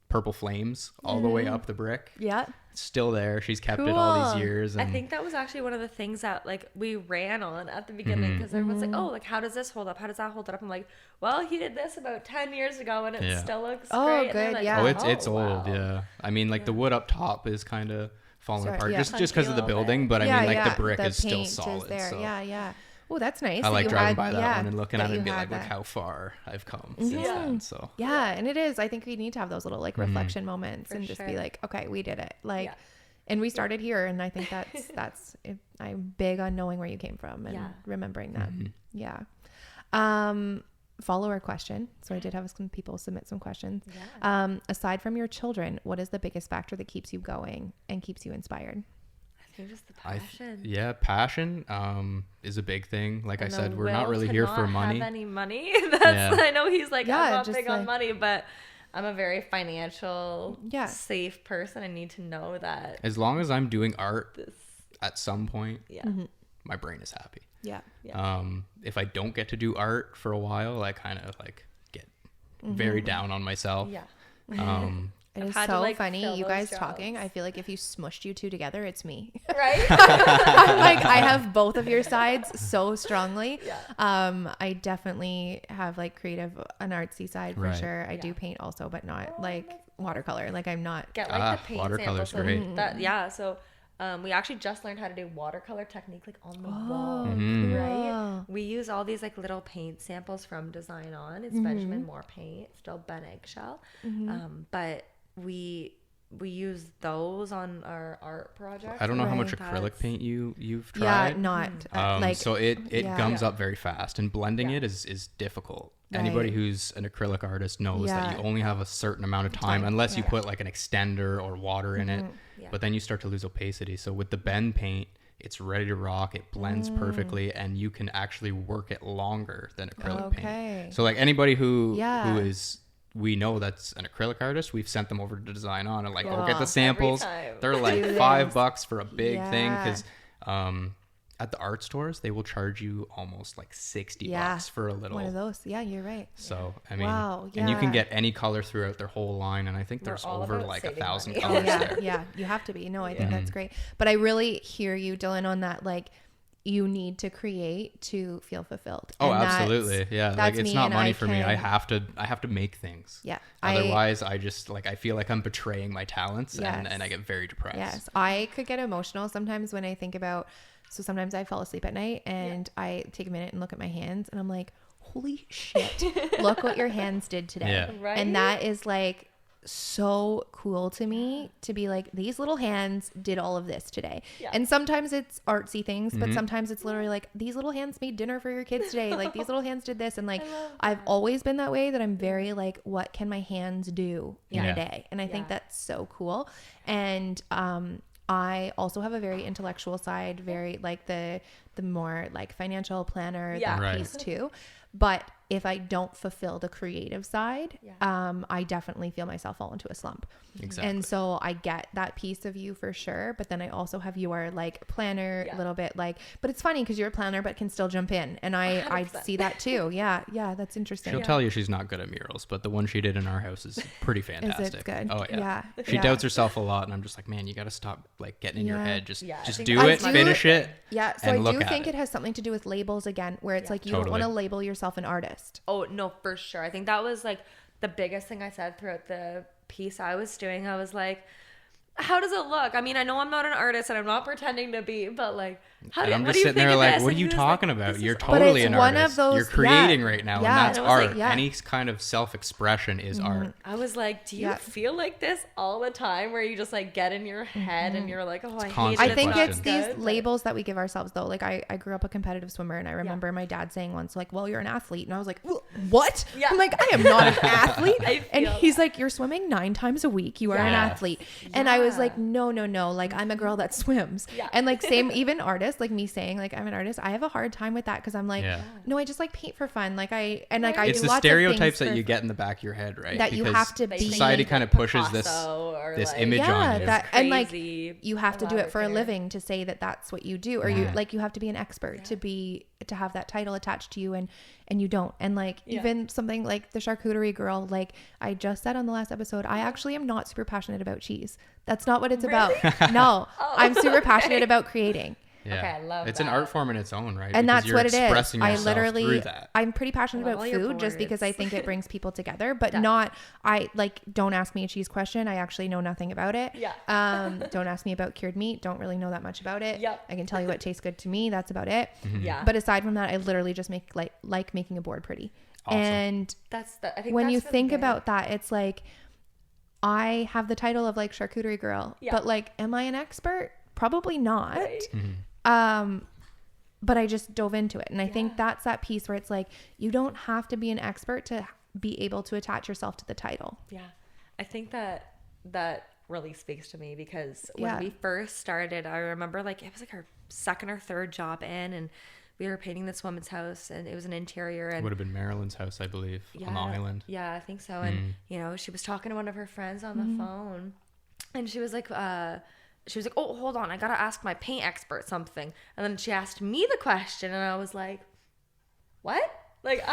purple flames all the way up the brick. Yeah. It's still there. She's kept it all these years. And I think that was actually one of the things that like we ran on at the beginning because everyone's like, oh, like how does this hold up? How does that hold up? I'm like, well, he did this about 10 years ago and it still looks great. Good. Like, yeah. Oh, it's old. Yeah. I mean, like the wood up top is kind of falling apart just because of the building. But I mean, like the brick is still solid. There. So. Yeah. Oh, that's nice. I like driving by that one and looking at it and be like, look how far I've come since then. So yeah, and it is. I think we need to have those little like reflection moments and just be like, okay, we did it. Like, and we started here, and I think that's I'm big on knowing where you came from and remembering that. Yeah. Follower question. So I did have some people submit some questions. Yeah. Aside from your children, what is the biggest factor that keeps you going and keeps you inspired? Just the passion. Passion is a big thing. Like I said, we're not really here for money. Have any money? I know he's like, I'm not big on money, but I'm a very financial, safe person. I need to know that as long as I'm doing art, at some point, my brain is happy. Yeah. If I don't get to do art for a while, I kind of like get very down on myself. Yeah. It is so funny, you guys talking. I feel like if you smushed you two together, it's me. Right? I'm like, I have both of your sides so strongly. Yeah. I definitely have like creative, an artsy side for sure. I do paint also, but not like watercolor. Like I'm not. Get like the paint watercolor's samples. great. So we actually just learned how to do watercolor technique like on the wall, cool. right? We use all these like little paint samples from Design On. It's Benjamin Moore paint, still Ben Eggshell, but we use those on our art projects. I don't know how much acrylic paint you've tried. Yeah, not like so it gums up very fast, and blending it is difficult. Right. Anybody who's an acrylic artist knows that you only have a certain amount of time unless you put like an extender or water in it. But then you start to lose opacity. So with the Ben paint, it's ready to rock. It blends perfectly, and you can actually work it longer than acrylic paint. So like anybody who is, we know that's an acrylic artist, we've sent them over to Design On and like, go get the samples. They're like $5 for a big thing because at the art stores they will charge you almost like $60 for a little one of those. Yeah, you're right. So I mean, and you can get any color throughout their whole line, and I think there's over like 1,000 colors there. Yeah, you have to be. No, I think that's great. But I really hear you, Dylan, on that. Like, you need to create to feel fulfilled. Oh, absolutely. Yeah. Like it's not money for me. I have to make things. Yeah. Otherwise I just like, I feel like I'm betraying my talents and I get very depressed. Yes. I could get emotional sometimes when I think about, so sometimes I fall asleep at night and I take a minute and look at my hands and I'm like, holy shit, look what your hands did today. Yeah. Right? And that is like so cool to me to be like, these little hands did all of this today. And sometimes it's artsy things, but sometimes it's literally like, these little hands made dinner for your kids today. Like these little hands did this. And like, I've always been that way, that I'm very like, what can my hands do in a day? And I think that's so cool. And I also have a very intellectual side, very like the more like financial planner, that piece too. But if I don't fulfill the creative side, I definitely feel myself fall into a slump. Exactly. And so I get that piece of you for sure. But then I also have your like planner a little bit like, but it's funny because you're a planner, but can still jump in. And I see that too. Yeah. That's interesting. She'll tell you she's not good at murals, but the one she did in our house is pretty fantastic. Is it good? Oh yeah. She doubts herself a lot. And I'm just like, man, you got to stop like getting in your head. Just do it, finish it. Yeah. So I do think it has something to do with labels again, where it's like, you don't want to label yourself an artist. Oh no, for sure. I think that was like the biggest thing I said throughout the piece I was doing. I was like, how does it look? I mean, I know I'm not an artist and I'm not pretending to be, but like, I'm just sitting there like, what are you talking about? You're totally an artist. You're creating right now, and that's art. Like, any kind of self-expression is art. I was like, do you feel like this all the time, where you just like get in your head and you're like, oh, I hate it. I think it's these labels that we give ourselves, though. Like, I grew up a competitive swimmer, and I remember my dad saying once, like, well, you're an athlete, and I was like, what? Yeah. I'm like, I am not an athlete. And he's like, you're swimming 9 times a week. You are an athlete. And I was like, no. Like, I'm a girl that swims. And like, same, even artists, like me saying like I'm an artist, I have a hard time with that, because I'm like, no, I just like paint for fun. Like I it's do the stereotypes that you get in the back of your head, right? That you have to be. Society kind of pushes this like, image on you. And like, you have to do it for a living to say that that's what you do, or you like, you have to be an expert to have that title attached to you, and you don't. And like, even something like the charcuterie girl, like I just said on the last episode, I actually am not super passionate about cheese. That's not what it's about. No, I'm super passionate about creating. Yeah. Okay, I love it's that. an art form in its own right, and because that's what it is. I literally I'm pretty passionate about food, just because I think it brings people together, but not, I like, don't ask me a cheese question. I actually know nothing about it. Don't ask me about cured meat. Don't really know that much about it. I can tell you what tastes good to me. That's about it. But aside from that, I literally just make like making a board pretty. Awesome. And I think when that's you really think good. about that, it's like, I have the title of like charcuterie girl, but like, am I an expert? Probably not. Right. But I just dove into it. And I think that's that piece where it's like, you don't have to be an expert to be able to attach yourself to the title. Yeah. I think that really speaks to me, because when we first started, I remember like, it was like our second or third job in, and we were painting this woman's house, and it was an interior, and it would have been Marilyn's house, I believe, on the island. Yeah, I think so. And you know, she was talking to one of her friends on the phone, and she was like, oh, hold on, I gotta ask my paint expert something. And then she asked me the question, and I was like, what? Like,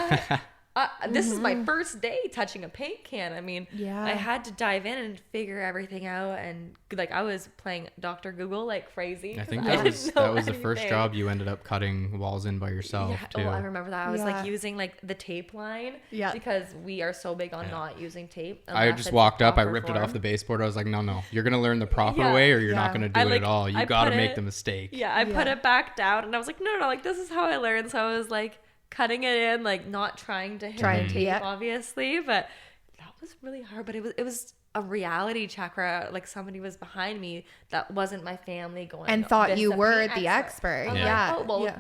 this is my first day touching a paint can. I mean, I had to dive in and figure everything out, and like, I was playing Dr. Google like crazy. I think that was the first job you ended up cutting walls in by yourself too. Oh, I remember that. I was like using like the tape line, because we are so big on not using tape. I just walked up, I ripped it off the baseboard. I was like, no, you're gonna learn the proper way, or you're not gonna do it at all. You gotta make the mistake. I put it back down, and I was like, no, like, this is how I learned. So I was like cutting it in, like not trying to hit tape, obviously, but that was really hard. But it was a reality check where like somebody was behind me that wasn't my family going and thought you were the expert.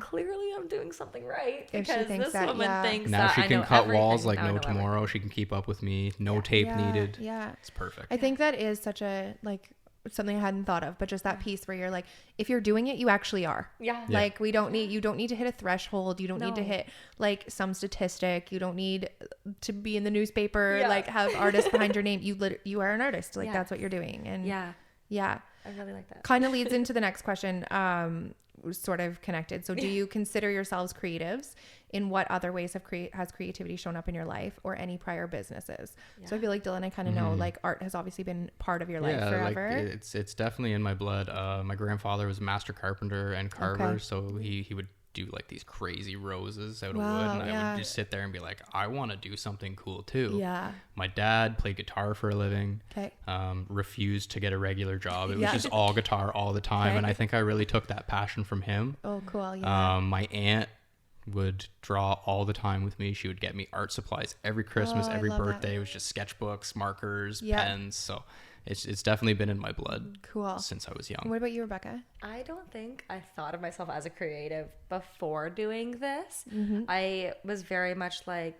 Clearly I'm doing something right, if because this woman thinks now that she can cut walls like no tomorrow. Everything. She can keep up with me. No tape needed. It's perfect. I think that is such a like something I hadn't thought of, but just that piece where you're like, if you're doing it, you actually are. Like, you don't need to hit a threshold. You don't need to hit like some statistic. You don't need to be in the newspaper, like have artists behind your name. You are an artist. Like, that's what you're doing. And I really like that. Kind of leads into the next question, sort of connected. So do you consider yourselves creatives? In what other ways has creativity shown up in your life, or any prior businesses? So I feel like, Dylan, I kind of know like art has obviously been part of your life forever. Like it's definitely in my blood. My grandfather was a master carpenter and carver, so he would do like these crazy roses out of wood, and I would just sit there and be like, I want to do something cool too. My dad played guitar for a living. Refused to get a regular job. It was just all guitar all the time, and I think I really took that passion from him. Oh, cool. My aunt would draw all the time with me. She would get me art supplies every Christmas, every birthday. It was just sketchbooks, markers, pens. So it's definitely been in my blood since I was young. What about you, Rebecca? I don't think I thought of myself as a creative before doing this. I was very much like,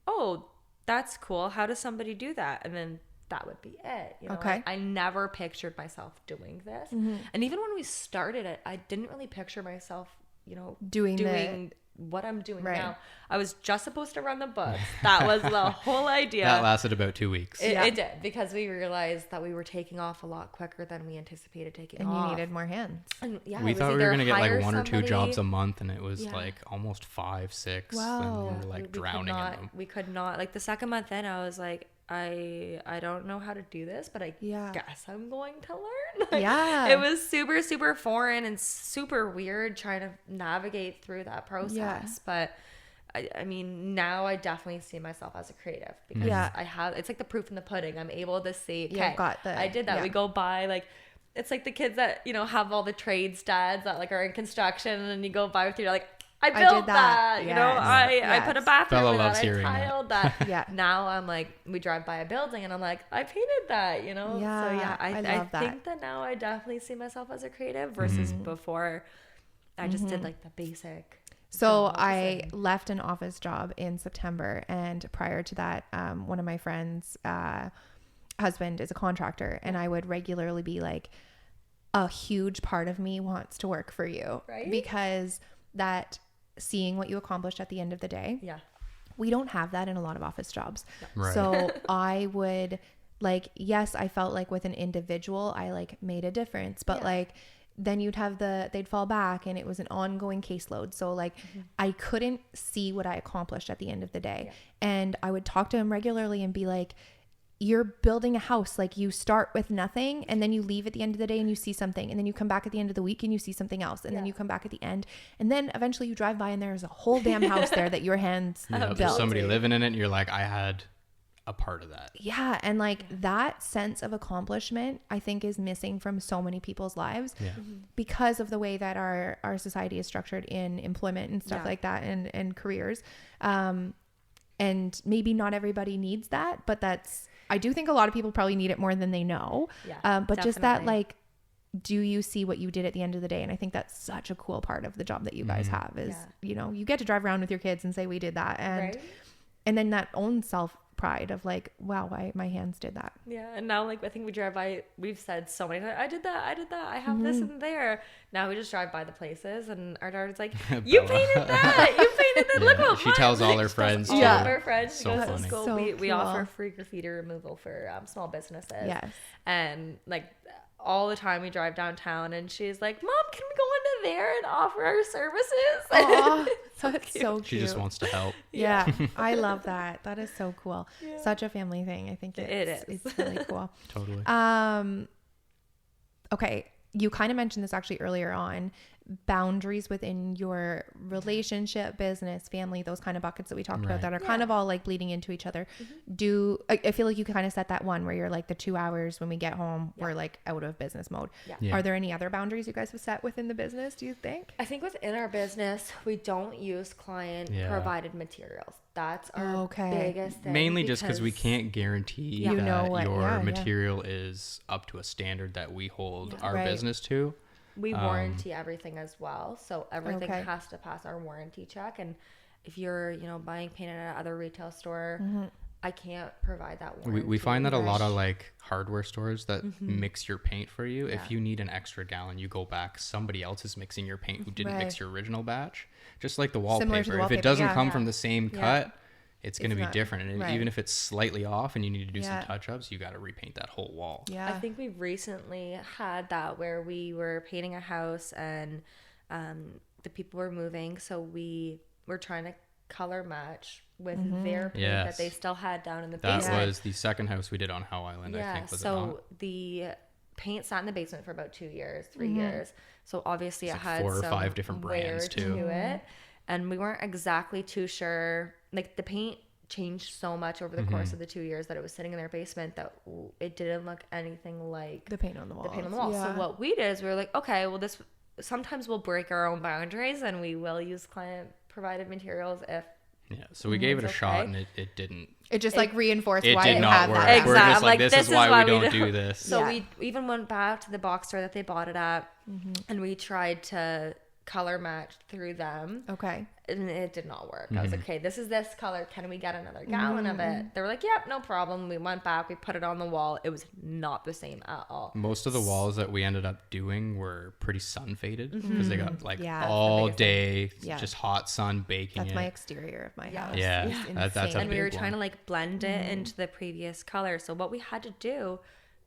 oh, that's cool. How does somebody do that? And then that would be it. You know? I never pictured myself doing this. And even when we started it, I didn't really picture myself, you know, doing what I'm doing now. I was just supposed to run the books. That was the whole idea. That lasted about 2 weeks. It did, because we realized that we were taking off a lot quicker than we anticipated taking off. And you needed more hands. And we thought we were going to get like 1 or 2 jobs a month, and it was like almost 5, 6. Wow. And we were like drowning in them. We could not. Like the second month in, I was like, I don't know how to do this, but I guess I'm going to learn. Like, it was super, super foreign and super weird trying to navigate through that process. But I mean, now I definitely see myself as a creative because it's like the proof in the pudding. I'm able to see, okay, I did that. We go by, like, it's like the kids that, you know, have all the trades dads that like are in construction, and you go by with your, like, I built that. You know, I put a bathroom in that. I tiled that. Now I'm like, we drive by a building and I'm like, I painted that, you know? Yeah. So yeah, I that. think that now I definitely see myself as a creative versus before I just did like the basic. So I left an office job in September, and prior to that, one of my friends' husband is a contractor, and I would regularly be like, a huge part of me wants to work for you, right? Because that seeing what you accomplished at the end of the day, we don't have that in a lot of office jobs. Right. So I would like, yes, I felt like with an individual, I like made a difference, but like, then you'd have they'd fall back and it was an ongoing caseload. So like I couldn't see what I accomplished at the end of the day. And I would talk to him regularly and be like, you're building a house. Like, you start with nothing and then you leave at the end of the day and you see something, and then you come back at the end of the week and you see something else, and then you come back at the end, and then eventually you drive by and there's a whole damn house there that your hands built. There's somebody living in it and you're like, I had a part of that. Yeah. And like that sense of accomplishment, I think, is missing from so many people's lives because of the way that our society is structured in employment and stuff like that, and careers. And maybe not everybody needs that, but I do think a lot of people probably need it more than they know. But definitely. Just that, like, do you see what you did at the end of the day? And I think that's such a cool part of the job that you guys have is, you know, you get to drive around with your kids and say, we did that. And then that own self pride of like, wow, my hands did that. Yeah. And now, like, I think we drive by, we've said so many times, I did that, I have this and there. Now we just drive by the places and our daughter's like, you painted that, look what she tells all her friends. All of her friends. She so goes funny. to school. So we cool. offer free graffiti removal for small businesses. Yes. And like all the time we drive downtown and she's like, Mom, can we go into there and offer our services? Oh, that's so cute. She just wants to help. Yeah. I love that. That is so cool. Yeah. Such a family thing. I think it is. It's really cool. Totally. Okay. You kind of mentioned this actually earlier on, boundaries within your relationship, business, family, those kind of buckets that we talked about that are kind of all like bleeding into each other. I feel like you kind of set that one where you're like, the 2 hours when we get home, we're like out of business mode. Are there any other boundaries you guys have set within the business, do you think? I think within our business, we don't use client provided materials. That's our biggest thing. Mainly just because we can't guarantee that your material is up to a standard that we hold our business to. We warranty everything as well. So everything has to pass our warranty check. And if you're, you know, buying paint at another retail store, I can't provide that warranty. We find that a lot of like hardware stores that mix your paint for you. If you need an extra gallon, you go back, somebody else is mixing your paint who didn't mix your original batch. Just like the wallpaper. If it doesn't come from the same cut, it's going to be different. And even if it's slightly off and you need to do some touch-ups, you got to repaint that whole wall. I think we've recently had that where we were painting a house and the people were moving. So we were trying to color match with their paint that they still had down in the basement. That was the second house we did on Howe Island, I think. So the paint sat in the basement for about 2 years, 3 years. So obviously it had 4 or 5 different brands too. To it. And we weren't exactly too sure. Like, the paint changed so much over the course of the 2 years that it was sitting in their basement that it didn't look anything like the paint on the wall. So what we did is we were like, okay, well, sometimes we'll break our own boundaries and we will use client provided materials if so we gave it a shot and it didn't. It just like reinforced it why did you not have work. that. We're just like, this is why we don't do this. So we even went back to the box store that they bought it at and we tried to color match through them. And it did not work. I was like, okay, this is this color. Can we get another gallon of it? They were like, yep, no problem. We went back. We put it on the wall. It was not the same at all. Most of the walls that we ended up doing were pretty sun faded because they got like all day, just hot sun baking. That's my exterior of my house. That's a and we were big trying to like blend it into the previous color. So what we had to do,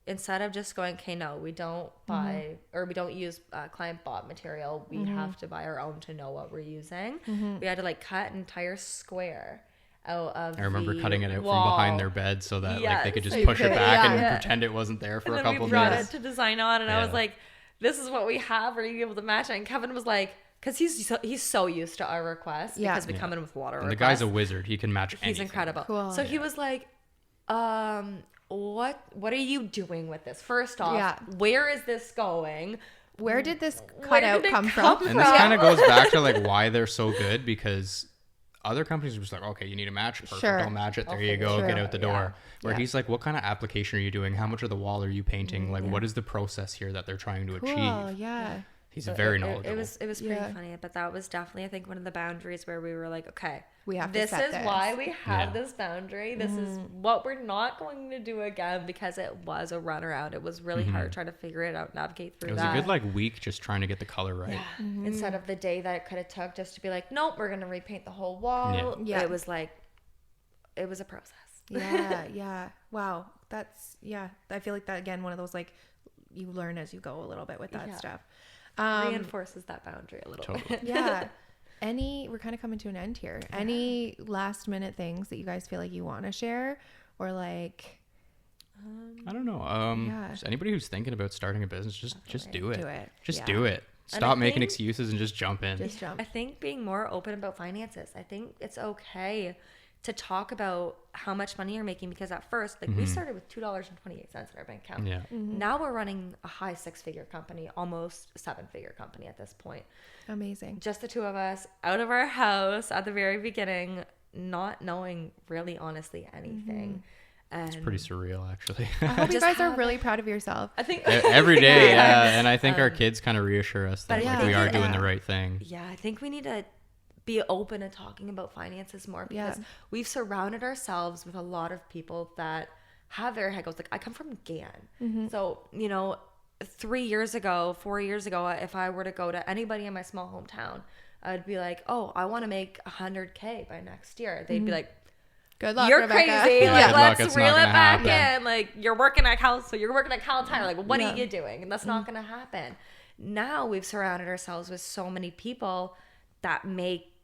instead of just going, okay, no, we don't buy or we don't use client bought material. We have to buy our own to know what we're using. We had to like cut an entire square out of I remember cutting it out wall. from behind their bed so that like they could just push it back and pretend it wasn't there for a couple minutes. And then we brought minutes. it to Design On and I was like, this is what we have. Are you able to match it? And Kevin was like, because he's so used to our requests because we come in with a lot of requests. The guy's a wizard. He can match anything. He's incredible. Cool. So he was like, what are you doing with this? First off, where is this going? Where did this cutout come from? And this kind of goes back to like why they're so good, because other companies are just like, okay, you need a match. Perfect. I'll match it. There you go. Get out the door. Where he's like, what kind of application are you doing? How much of the wall are you painting? Like, what is the process here that they're trying to achieve? Yeah. He's very knowledgeable. It was pretty funny, but that was definitely, I think, one of the boundaries where we were like, okay, we have this is why we have this boundary. This is what we're not going to do again, because it was a runaround. It was really hard trying to figure it out, navigate through that. It was a good like week just trying to get the color right. Yeah. Instead of the day that it could have took just to be like, nope, we're going to repaint the whole wall. Yeah. It was like, it was a process. Yeah. Wow. That's, I feel like that, again, one of those, like, you learn as you go a little bit with that stuff. Reinforces that boundary a little bit. Yeah. We're kind of coming to an end here. Any last minute things that you guys feel like you want to share, or like, I don't know. Just anybody who's thinking about starting a business, just do it. Just do it. Stop making excuses and just jump in. Just jump. I think being more open about finances. I think it's okay to talk about how much money you're making, because at first, like, we started with $2.28 in our bank account. Yeah. Now we're running a high 6-figure company, almost 7-figure company at this point. Amazing. Just the two of us out of our house at the very beginning, not knowing really honestly anything. And it's pretty surreal, actually. I hope you guys are really proud of yourself. I think every day. And I think our kids kind of reassure us that we are doing the right thing. Yeah, I think we need to be open and talking about finances more, because we've surrounded ourselves with a lot of people that have their head goes. Like, I come from GAN. So, 4 years ago, if I were to go to anybody in my small hometown, I'd be like, oh, I want to make $100K by next year. They'd be like, good luck, you're Rebecca. crazy. Like, let's reel it back in. Like, you're working at Cal Tire. Like, what are you doing? And that's not going to happen. Now we've surrounded ourselves with so many people that make,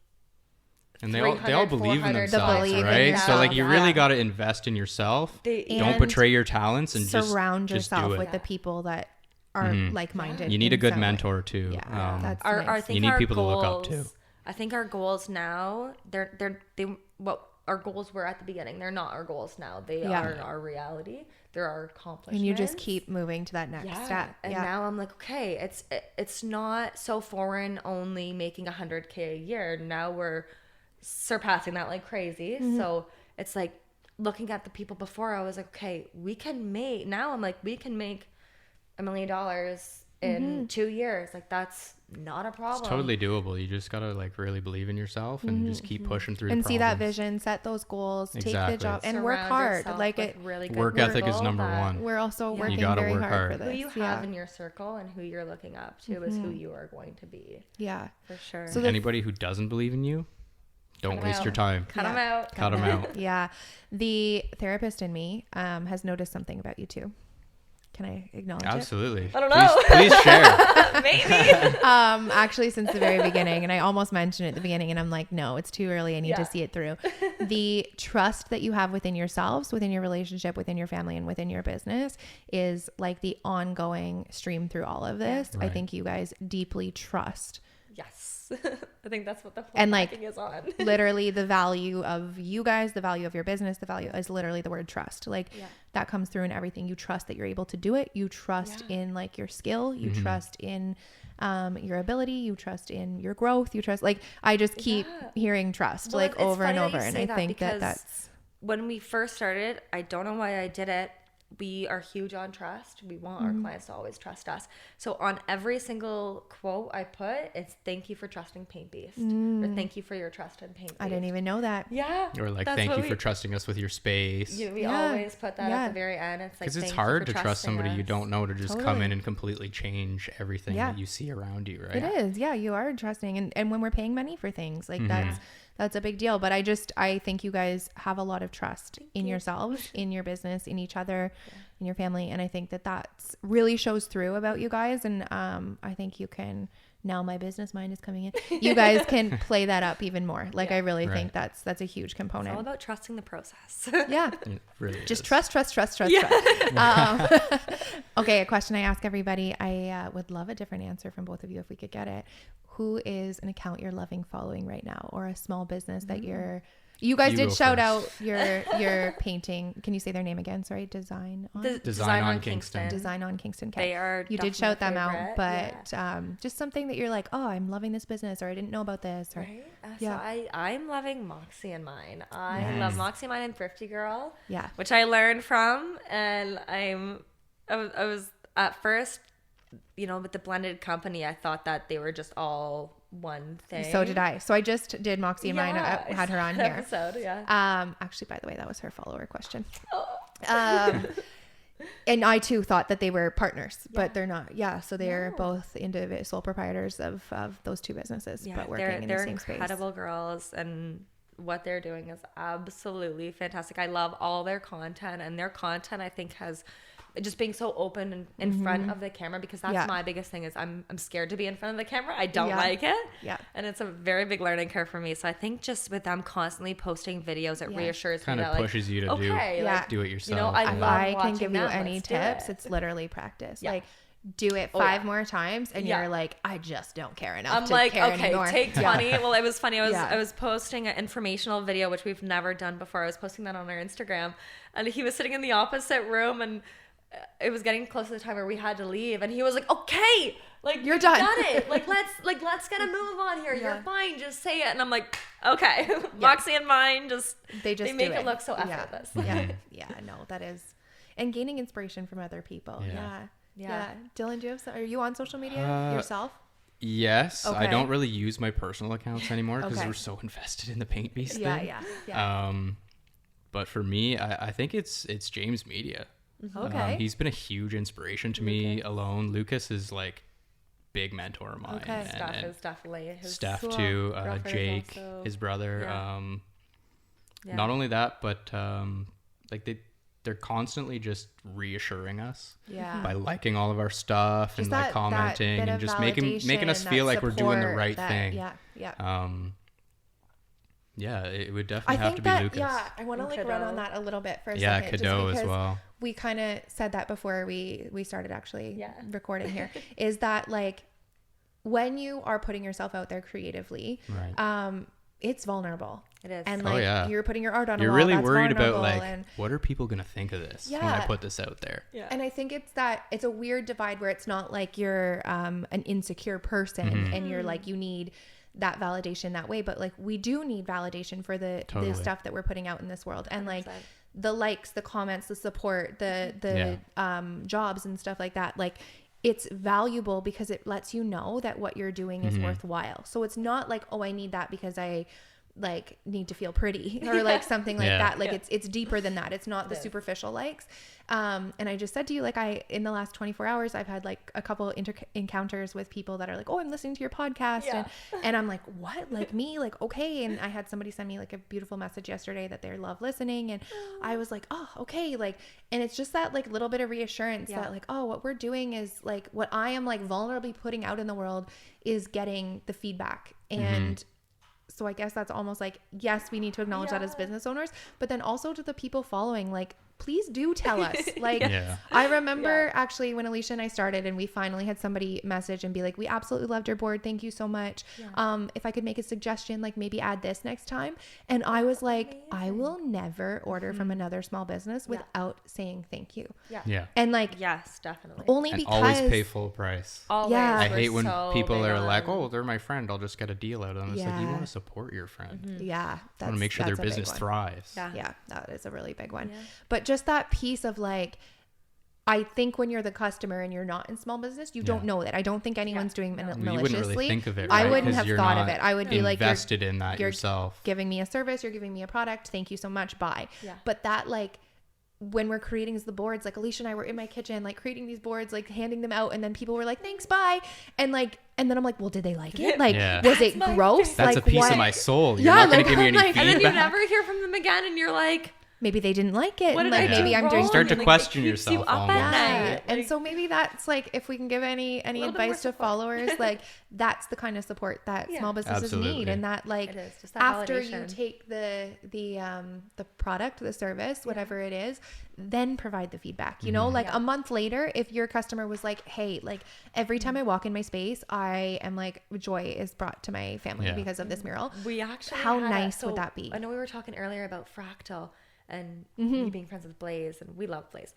and they all believe in themselves, right? So like, you really got to invest in yourself. Don't betray your talents, and surround just yourself with the people that are like-minded. You need a good mentor too. That's I nice. think you need our people goals, to look up to. I think our goals now, what our goals were at the beginning. They're not our goals now. They are our reality. They're our accomplishments. And you just keep moving to that next step. And now I'm like, okay, it's not so foreign only making $100K a year. Now we're surpassing that like crazy. So it's like, looking at the people before, I was like, okay, we can make $1 million in 2 years. Like, that's not a problem. It's totally doable. You just gotta like really believe in yourself and just keep pushing through and the see that vision, set those goals, take the job, and work hard. Like, it really good work ethic is number one. We're also working very hard for this. Who you have in your circle and who you're looking up to is who you are going to be. Yeah, for sure. So anybody who doesn't believe in you, don't waste your time. Cut them out. Cut them out. Yeah. The therapist in me has noticed something about you too. Can I acknowledge Absolutely. it? I don't know. Please share. Maybe. Actually, since the very beginning, and I almost mentioned it at the beginning, and I'm like, no, it's too early. I need to see it through. The trust that you have within yourselves, within your relationship, within your family, and within your business is like the ongoing stream through all of this. Right. I think you guys deeply trust. Yes. I think that's what the whole and like is on. Literally the value of you guys, the value of your business, the value is literally the word trust. Like that comes through in everything. You trust that you're able to do it. You trust in like your skill. You trust in your ability. You trust in your growth. You trust, like, I just keep hearing trust like over and over. And I think that's when we first started, I don't know why I did it. We are huge on trust. We want our clients to always trust us. So on every single quote I put, it's thank you for trusting Paint Beast, or thank you for your trust in Paint Beast. I didn't even know that. Yeah. Or like, thank you for trusting us with your space. We always put that at the very end. It's like, because it's hard to trust somebody you don't know to just come in and completely change everything that you see around you, right? It is. Yeah, you are trusting. And when we're paying money for things, like that's a big deal. But I think you guys have a lot of trust in yourselves, in your business, in each other, in your family. And I think that really shows through about you guys. And I think you can now my business mind is coming in. You guys can play that up even more. Like, I really think that's a huge component. It's all about trusting the process. Yeah. It really Just is. trust. Okay, a question I ask everybody. I would love a different answer from both of you if we could get it. Who is an account you're loving following right now, or a small business that you guys did shout out your painting. Can you say their name again? Sorry, Design on Kingston. Design on Kingston. Okay. They are. You did shout them out, but just something that you're like, oh, I'm loving this business, or I didn't know about this, or right. So I'm loving Moxie and Mine. I love Moxie Mine and Thrifty Girl. Yeah. Which I learned from, and I was at first, with the blended company, I thought that they were just all one thing. So did I. So I just did Moxie and Mine. I had her on here. Episode, Actually, by the way, that was her follower question. And I too thought that they were partners, but they're not. Yeah, so they're both individual sole proprietors of those two businesses, but working in the same space. They're incredible girls, and what they're doing is absolutely fantastic. I love all their content, and their content I think has just being so open in front of the camera, because that's my biggest thing is I'm scared to be in front of the camera. I don't like it. Yeah. And it's a very big learning curve for me. So I think just with them constantly posting videos, it reassures me that kind of pushes you to do it yourself. I can give you any tips. It's literally practice. Yeah. Like, do it 5 more times and you're like, I just don't care enough to care anymore. Take 20. Well, it was funny. I was posting an informational video, which we've never done before. I was posting that on our Instagram, and he was sitting in the opposite room, and it was getting close to the time where we had to leave, and he was like, okay, like, you're done. Got it. Let's get a move on here. You're fine. Just say it. And I'm like, okay. Moxie and Mine, they make it look so effortless. Yeah, no, that is. And gaining inspiration from other people. Yeah. Dylan, are you on social media yourself? Yes. Okay. I don't really use my personal accounts anymore because we're so invested in the Paint Beast thing. Yeah. But for me, I think it's James Media. Okay. He's been a huge inspiration to me alone. Lucas is like big mentor of mine. Okay. Steph is definitely his. Steph too. Jake, his brother. Not only that, but they're constantly just reassuring us by liking all of our stuff just and commenting and just making us feel like we're doing the right thing. It would definitely have to be Lucas. Yeah, I want to run on that a little bit for a second. Yeah, Cadeau as well. We kind of said that before we started actually recording here. Is that like when you are putting yourself out there creatively, it's vulnerable. It is. And you're putting your art on a wall. You're really worried about what are people going to think of this when I put this out there? Yeah. And I think it's a weird divide where it's not like you're an insecure person and you're like, you need that validation that way, but like we do need validation for the stuff that we're putting out in this world, and like 100%. The likes, the comments, the support, the jobs and stuff like that, like it's valuable because it lets you know that what you're doing is worthwhile. So it's not like, oh, I need that because I like need to feel pretty or like something like that. Like it's deeper than that. It's not the superficial likes. And I just said to you, like in the last 24 hours, I've had like a couple encounters with people that are like, oh, I'm listening to your podcast. And I'm like, what? Like me? Like, okay. And I had somebody send me like a beautiful message yesterday that they love listening. And I was like, oh, okay. Like, and it's just that like little bit of reassurance that like, oh, what we're doing is like what I am like vulnerably putting out in the world is getting the feedback. And so I guess that's almost like, yes, we need to acknowledge that as business owners, but then also to the people following, like, please do tell us. Like, I remember actually when Alicia and I started and we finally had somebody message and be like, we absolutely loved your board. Thank you so much. If I could make a suggestion, like maybe add this next time. And I was like, I will never order from another small business without saying thank you. And like, yes, definitely. Only and because always pay full price. Always. I hate when people are like, oh, they're my friend, I'll just get a deal out of them. It's like, you want to support your friend. Yeah. You want to make sure their business thrives. Yeah, that is a really big one. But just that piece of like, I think when you're the customer and you're not in small business, you don't know that. I don't think anyone's doing maliciously. You wouldn't really think of it, right? I wouldn't have thought of it. I would be like, invested in that yourself. Giving me a service, you're giving me a product. Thank you so much. Bye. But that like, when we're creating the boards, like Alicia and I were in my kitchen, like creating these boards, like handing them out. And then people were like, thanks, bye. And then I'm like, well, did they like it? Like, was it gross? That's like, a piece of my soul. You're not going to give me any feedback. And then you never hear from them again. And you're like, maybe they didn't like it. What And did like I maybe do I'm wrong? doing Start to Like, question it keeps yourself you up almost. at night. yeah. And so maybe that's like, if we can give any little bit more advice to support. followers, like that's the kind of support that Yeah. small businesses Absolutely. need. And that like It is, just that after you validation. take the product, the service, whatever it is, then provide the feedback, you know, like Yeah. a month later, if your customer was like, hey, like every time I walk in my space, I am like, joy is brought to my family Yeah. because of this mural. We actually How had nice would that be? I know we were talking earlier about Fractal and you being friends with Blaze, and we love Blaze.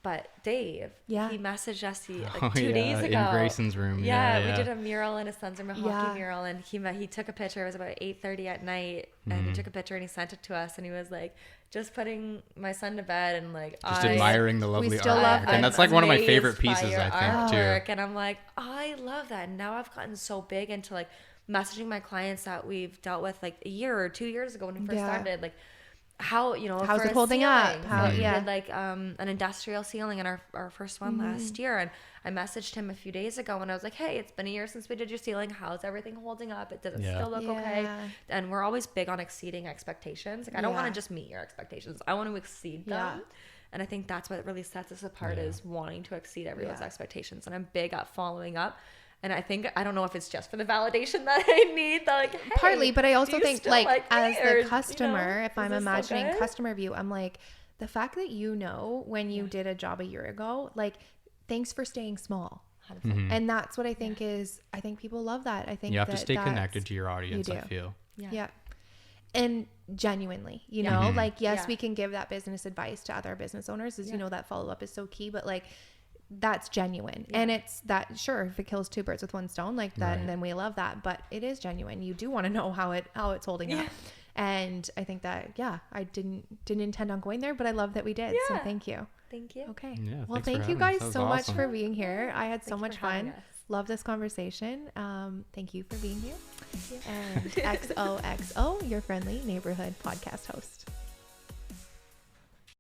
But Dave, Yeah. he messaged us Oh, 2 days ago in Grayson's room. Yeah, Yeah, we did a mural in his son's room, a hockey Yeah. mural, and he took a picture. It was about 8:30 at night, and he took a picture and he sent it to us, and he was like, just putting my son to bed, and like Just admiring the lovely still love artwork. them. And that's like one of my favorite amazed by pieces, your I think, artwork. too. And I'm like, I love that. And now I've gotten so big into like messaging my clients that we've dealt with like a year or 2 years ago when we first Yeah. started, like how, you know, How's for it a holding up? ceiling. How- So we yeah. did like an industrial ceiling in our first one last year, and I messaged him a few days ago and I was like, hey, it's been a year since we did your ceiling. How's everything holding up? Does it Yeah. still look okay? Yeah. And we're always big on exceeding expectations. Like I don't Yeah. want to just meet your expectations. I want to exceed them. Yeah. And I think that's what really sets us apart Yeah. is wanting to exceed everyone's Yeah. expectations. And I'm big at following up. And I think, I don't know if it's just for the validation that I need, that like, hey, Partly, but I do also you think still like me? as Or, the you customer, know, if is I'm this still imagining good? customer view, I'm like, the fact that you know when you did a job a year ago, like thanks for staying small. 100%. And that's what I think is, I think people love that. I think You have to that stay that's- connected to your audience, I do. feel. Yeah. And genuinely, you Yeah. know, like, yes, Yeah. we can give that business advice to other business owners, as Yeah. you know, that follow up is so key, but like, that's genuine. And it's that, sure, if it kills two birds with one stone, like that, Right. then we love that, but it is genuine. You do want to know how it's holding up. And I think that, yeah, I didn't intend on going there, but I love that we did. So Yeah. thank you. Thank you. Okay. Yeah, Well, thanks for thank you having us. guys That was so much awesome. for being here. I had so Thank you much for having fun. us. Love this conversation. Thank you for being here. And XOXO, your friendly neighborhood podcast host.